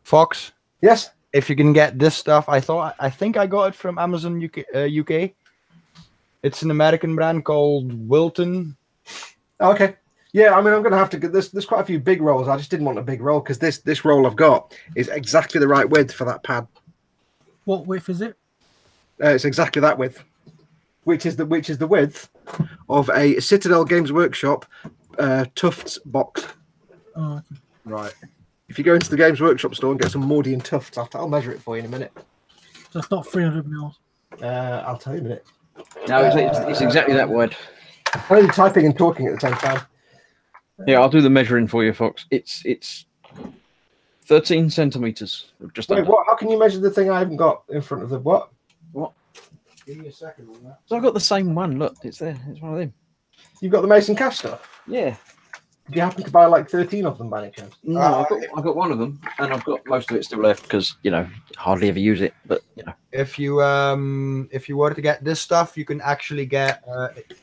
Fox.
Yes.
If you can get this stuff, I think I got it from Amazon UK. It's an American brand called Wilton.
Okay. Yeah, I mean, I'm going to have to get this. There's quite a few big rolls. I just didn't want a big roll because this roll I've got is exactly the right width for that pad.
What width is it?
It's exactly that width, which is the width of a Citadel Games Workshop Tufts box.
Oh, okay.
Right.
If you go into the Games Workshop store and get some Mordian Tufts, I'll measure it for you in a minute.
So it's not 300 mils.
I'll tell you in a minute.
No, it's exactly that wide.
I'm only typing and talking at the same time.
Yeah, I'll do the measuring for you, Fox. It's 13 centimeters. Just
Wait,
under.
what? How can you measure the thing I haven't got in front of the what?
What?
Give me a second on that.
So I've got the same one. Look, it's there. It's one of them.
You've got the Mason Cash stuff?
Yeah.
Do you happen to buy like 13 of them by any chance?
No, I've got one of them, and I've got most of it still left because hardly ever use it. But
If you were to get this stuff, you can actually get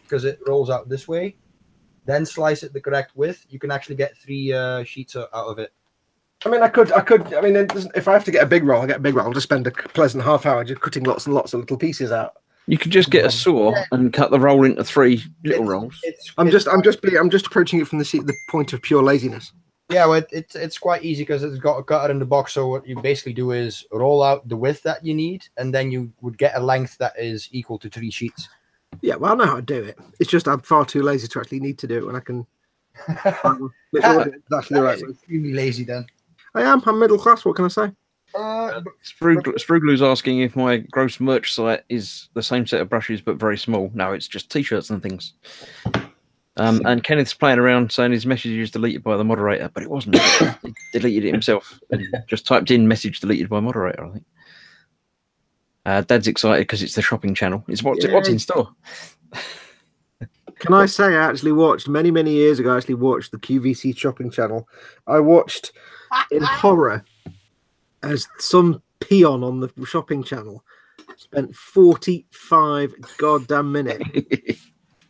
because it rolls out this way, then slice it the correct width. You can actually get 3 sheets out of it.
I mean, I could. I mean, if I have to get a big roll, I'll get a big roll. I'll just spend a pleasant half hour just cutting lots and lots of little pieces out.
you could just get a saw and cut the roll into 3 little rolls.
I'm just approaching it from the point of pure laziness.
Yeah, well, it's quite easy because it's got a cutter in the box. So what you basically do is roll out the width that you need, and then you would get a length that is equal to 3 sheets.
Yeah, well, I know how to do it. It's just I'm far too lazy to actually need to do it when I can. That's the right way.
Extremely lazy then.
I am. I'm middle class. What can I say?
Spruglu's asking if my gross merch site is the same set of brushes but very small. No, it's just t-shirts and things. And Kenneth's playing around saying his message is deleted by the moderator, but it wasn't. He deleted it himself and just typed in message deleted by moderator, I think. Dad's excited because it's the shopping channel. It's what's in store.
Can I say I actually watched many years ago? I actually watched the QVC shopping channel. I watched in horror as some peon on the shopping channel spent 45 goddamn minutes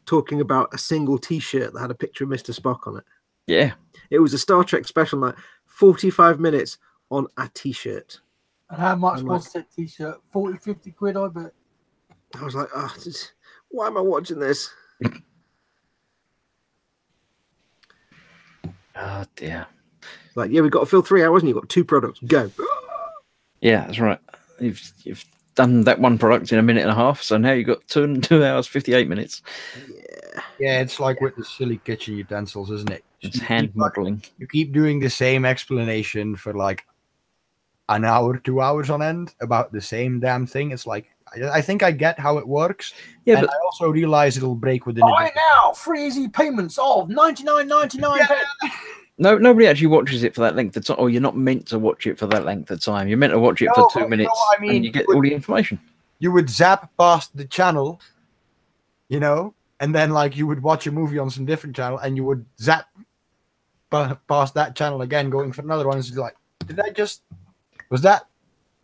talking about a single T-shirt that had a picture of Mr. Spock on it.
Yeah,
it was a Star Trek special night. 45 minutes on a T-shirt.
And how much was that T-shirt? 40, 50 quid, I bet.
I was like, why am I watching this?
Oh dear.
Like, yeah, we've got to fill 3 hours and you've got 2 products. Go.
Yeah, that's right. You've done that one product in a minute and a half, so now you've got 2 hours, 58 minutes.
Yeah, it's like with the silly kitchen utensils, isn't it?
It's hand modeling.
You keep doing the same explanation for like an hour, 2 hours on end about the same damn thing. It's like, I think I get how it works. Yeah, but I also realize it'll break within
buy now, 3 easy payments of $99.99. Yeah.
No, nobody actually watches it for that length of time. Or you're not meant to watch it for that length of time. You're meant to watch it for 2 minutes, and you get all the information.
You would zap past the channel, and then like you would watch a movie on some different channel, and you would zap past that channel again, going for another one. It's like, was that?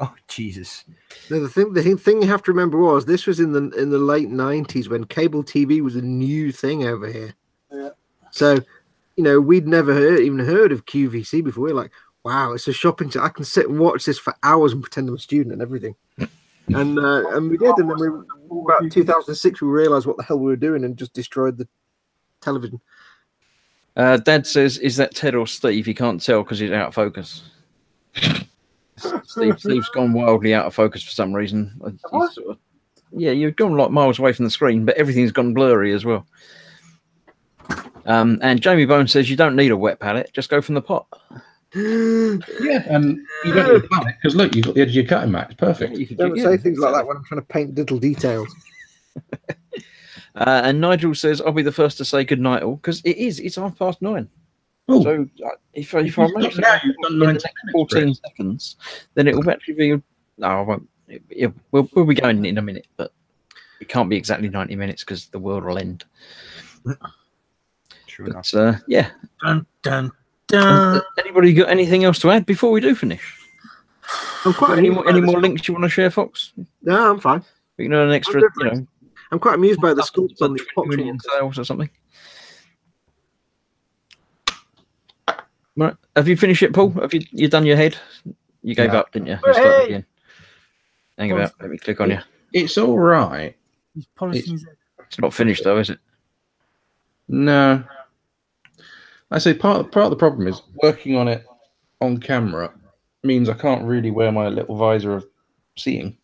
Oh Jesus!
No, the thing you have to remember was this was in the late 90s when cable TV was a new thing over here. Yeah. So we'd never even heard of QVC before. We're like, wow, it's a shopping center. I can sit and watch this for hours and pretend I'm a student and everything. And we did. And then about 2006, we realized what the hell we were doing and just destroyed the television.
Dad says, "Is that Ted or Steve?" He can't tell because he's out of focus. Steve's gone wildly out of focus for some reason. You've gone like miles away from the screen, but everything's gone blurry as well. And Jamie Bone says you don't need a wet palette, just go from the pot.
Yeah, and you don't need a palette because look, you've got the edge of your cutting mat. It's perfect.
You could
Don't say things like that when I'm trying to paint little details.
And Nigel says, "I'll be the first to say good night, all," because it's 9:30.
Oh,
So if I manage to
now you've done 19 minutes,
14 seconds, then it will actually be. No, I won't. We'll be going in a minute, but it can't be exactly 90 minutes because the world will end.
True enough.
But yeah.
Dun, dun, dun.
Anybody got anything else to add before we do finish?
I'm quite
Any more links you want to share, Fox?
No, I'm fine.
We can earn an extra,
I'm quite amused by the sculpts on the
20 million
pox.
sales or something. Right. Have you finished it, Paul? Have you done your head? You gave up, didn't you? You started again. Hang about. Let me click on you.
it's all right.
He's polishing his head.
It's not finished though, is it?
No, I say part of the problem is working on it on camera means I can't really wear my little visor of seeing.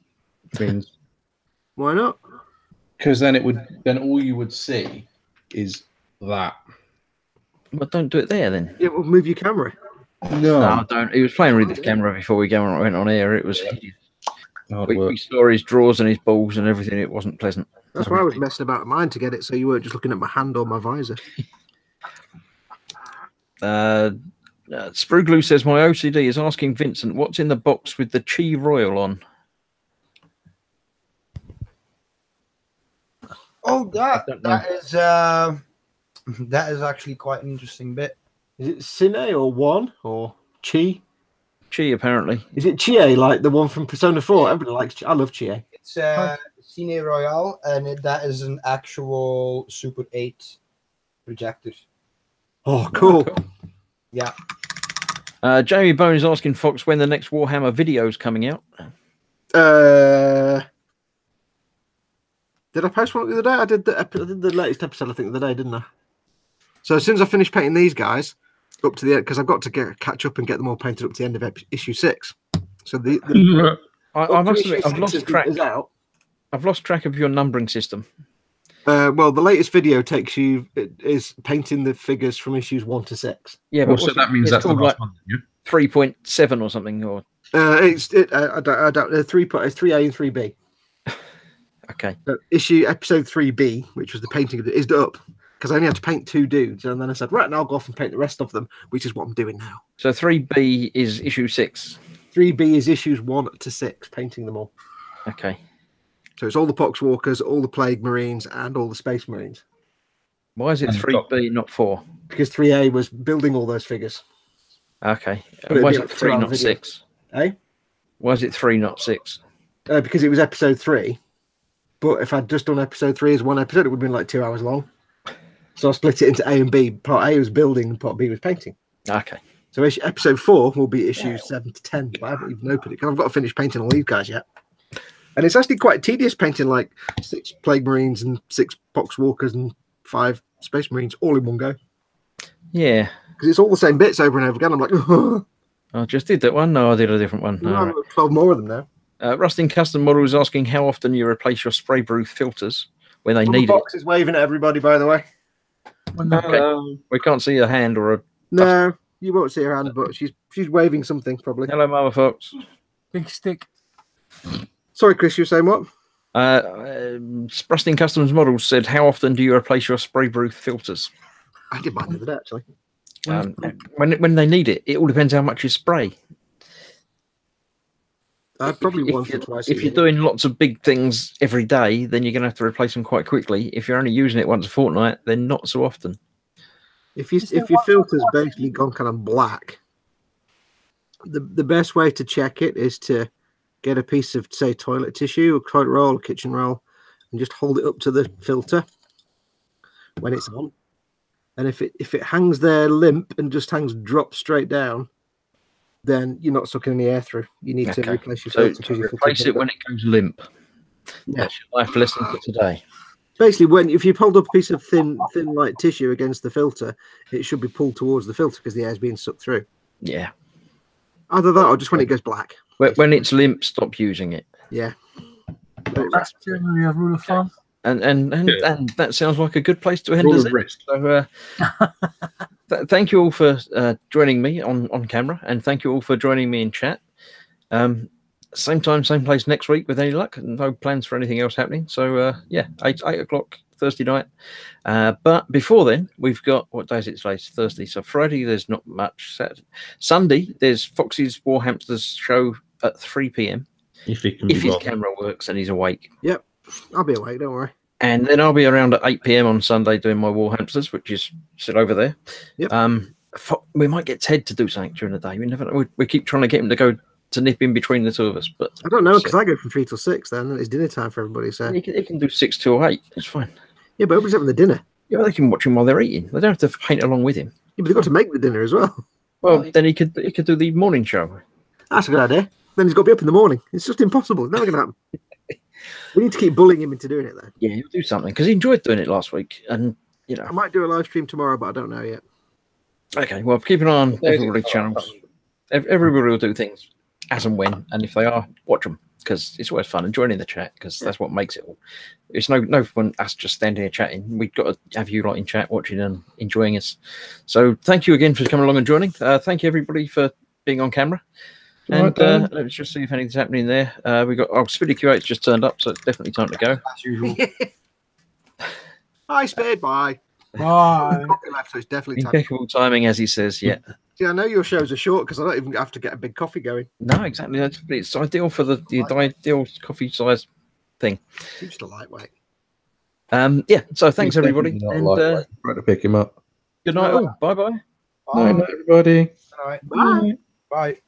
Means
Why not?
because then all you would see is that.
Well, don't do it there then.
Yeah, well, move your camera.
No, don't. He was playing with his camera before we went on air. It was hideous.
Hard
We
work.
saw his drawers and his balls and everything. It wasn't pleasant.
That's why I was messing about mine to get it so you weren't just looking at my hand or my visor.
Spruglue says my OCD is asking Vincent what's in the box with the Chi Royal on.
Oh,
don't know.
that is actually quite an interesting bit.
Is it Cine or One or Chi?
Chi apparently.
Is it Chie like the one from Persona 4? Everybody likes Chie. I love Chie.
It's Cine Royale, and that is an actual Super 8 projector.
Oh, cool.
Yeah.
Jamie Bone is asking Fox when the next Warhammer video is coming out.
Did I post one the other day? I did the latest episode, I think, the other day, didn't I? So as soon as I finish painting these guys up to the end, because I've got to catch up and get them all painted up to the end of issue 6. So
I must admit, I've lost track.
Is out.
I've lost track of your numbering system.
Well, the latest video is painting the figures from issues 1 to 6.
Yeah,
Well,
but
so that means
it's
that's the
called
last
like
one. Yeah?
3.7 or something. Or
I don't. It's 3A and 3B.
okay.
So episode 3B, which was the painting of it, is up because I only had to paint 2 dudes, and then I said, right, now I'll go off and paint the rest of them, which is what I'm doing now.
So 3B is issue 6.
3B is issues 1 to 6, painting them all.
Okay.
So it's all the Poxwalkers, all the Plague Marines, and all the Space Marines.
Why is it
And
3B, not 4?
Because 3A was building all those figures.
Okay.
It'd
Why
be
is
like
it
a
3,
2-hour
not
video.
6?
Eh?
Why is it 3, not 6?
Because it was episode 3. But if I'd just done episode 3 as one episode, it would have been like 2 hours long. So I split it into A and B. Part A was building and part B was painting.
Okay.
So episode 4 will be issues 7 to 10. But I haven't even opened it because I've got to finish painting all these guys yet. And it's actually quite tedious painting like 6 Plague Marines and 6 Poxwalkers and 5 Space Marines all in one go.
Yeah.
Because it's all the same bits over and over again. I'm like, oh,
I just did that one. No, I did a different one.
no,
All
I've got 12 more of them now.
Rusting Custom Model is asking how often you replace your spray booth filters when they
The
need it.
box is waving at everybody, by the way.
Okay. We can't see a hand or a
No, you won't see her hand, but she's waving something probably.
hello, Mother Fox.
Big stick.
Sorry, Chris, you were saying what?
Rusting Customs Models said, how often do you replace your spray booth filters?
I did mine the other day, actually.
When they need it. It all depends how much you spray.
Probably once or twice.
If you're doing lots of big things every day, then you're going to have to replace them quite quickly. If you're only using it once a fortnight, then not so often.
If your filter's basically gone kind of black, the best way to check it is to get a piece of, say, toilet tissue, or toilet roll, or kitchen roll, and just hold it up to the filter when it's on. And if it hangs there limp and just drop straight down, then you're not sucking any air through. You need to replace your
So
filter.
to
'cause your
replace
filter
it when it goes limp.
Yeah.
That's your life lesson for today.
Basically, if you pulled up a piece of thin light tissue against the filter, it should be pulled towards the filter because the air's being sucked through.
Yeah.
Either that or just when it goes black.
When it's limp, stop using it.
Yeah.
That's generally a rule of thumb.
And that sounds like a good place to end
Rule
us.
of wrist.
So thank you all for joining me on camera, and thank you all for joining me in chat. Same time, same place next week with any luck. No plans for anything else happening. So yeah, 8 o'clock Thursday night. But before then, we've got, what day is it today? It's Thursday. So Friday, there's not much. Saturday. Sunday, there's Foxy's War Hamsters show at 3 p.m.
If his
camera works and he's awake.
Yep. I'll be awake, don't worry.
And then I'll be around at 8 p.m. on Sunday doing my War Hamsters, which is sit over there.
Yep.
We might get Ted to do something during the day. We never know. We keep trying to get him to go to nip in between the two of us, but
I don't know because I go from 3 till 6. Then it's dinner time for everybody. So
he can do 6 till 8. It's fine.
yeah, but everybody's having the dinner.
Yeah, they can watch him while they're eating. They don't have to paint along with him.
Yeah, but they've got to make the dinner as well.
Well, then he could do the morning show.
That's a good idea. Then he's got to be up in the morning. It's just impossible. It's never going to happen. We need to keep bullying him into doing it, though.
Yeah, he'll do something because he enjoyed doing it last week, and you know.
I might do a live stream tomorrow, but I don't know yet.
Okay, well, keep an eye on everybody's channels. Everybody will do things as and when, and if they are, watch them because it's always fun and join in the chat because that's what makes it all. It's no fun us just standing here chatting. We've got to have you lot in chat watching and enjoying us. So thank you again for coming along and joining. Thank you everybody for being on camera. And let's just see if anything's happening there. We got Speedy Q8's just turned up, so it's definitely time to go.
As usual.
Hi, Spade. Bye.
Bye.
Coffee left, so it's definitely time.
Impeccable timing, as he says. Yeah.
See, I know your shows are short because I don't even have to get a big coffee going.
No, exactly. It's ideal for the ideal coffee size thing.
You're just a lightweight.
Yeah. So thanks everybody, and
try to pick him up.
good night. Oh, bye bye.
Night, everybody.
All right.
Bye.
Bye.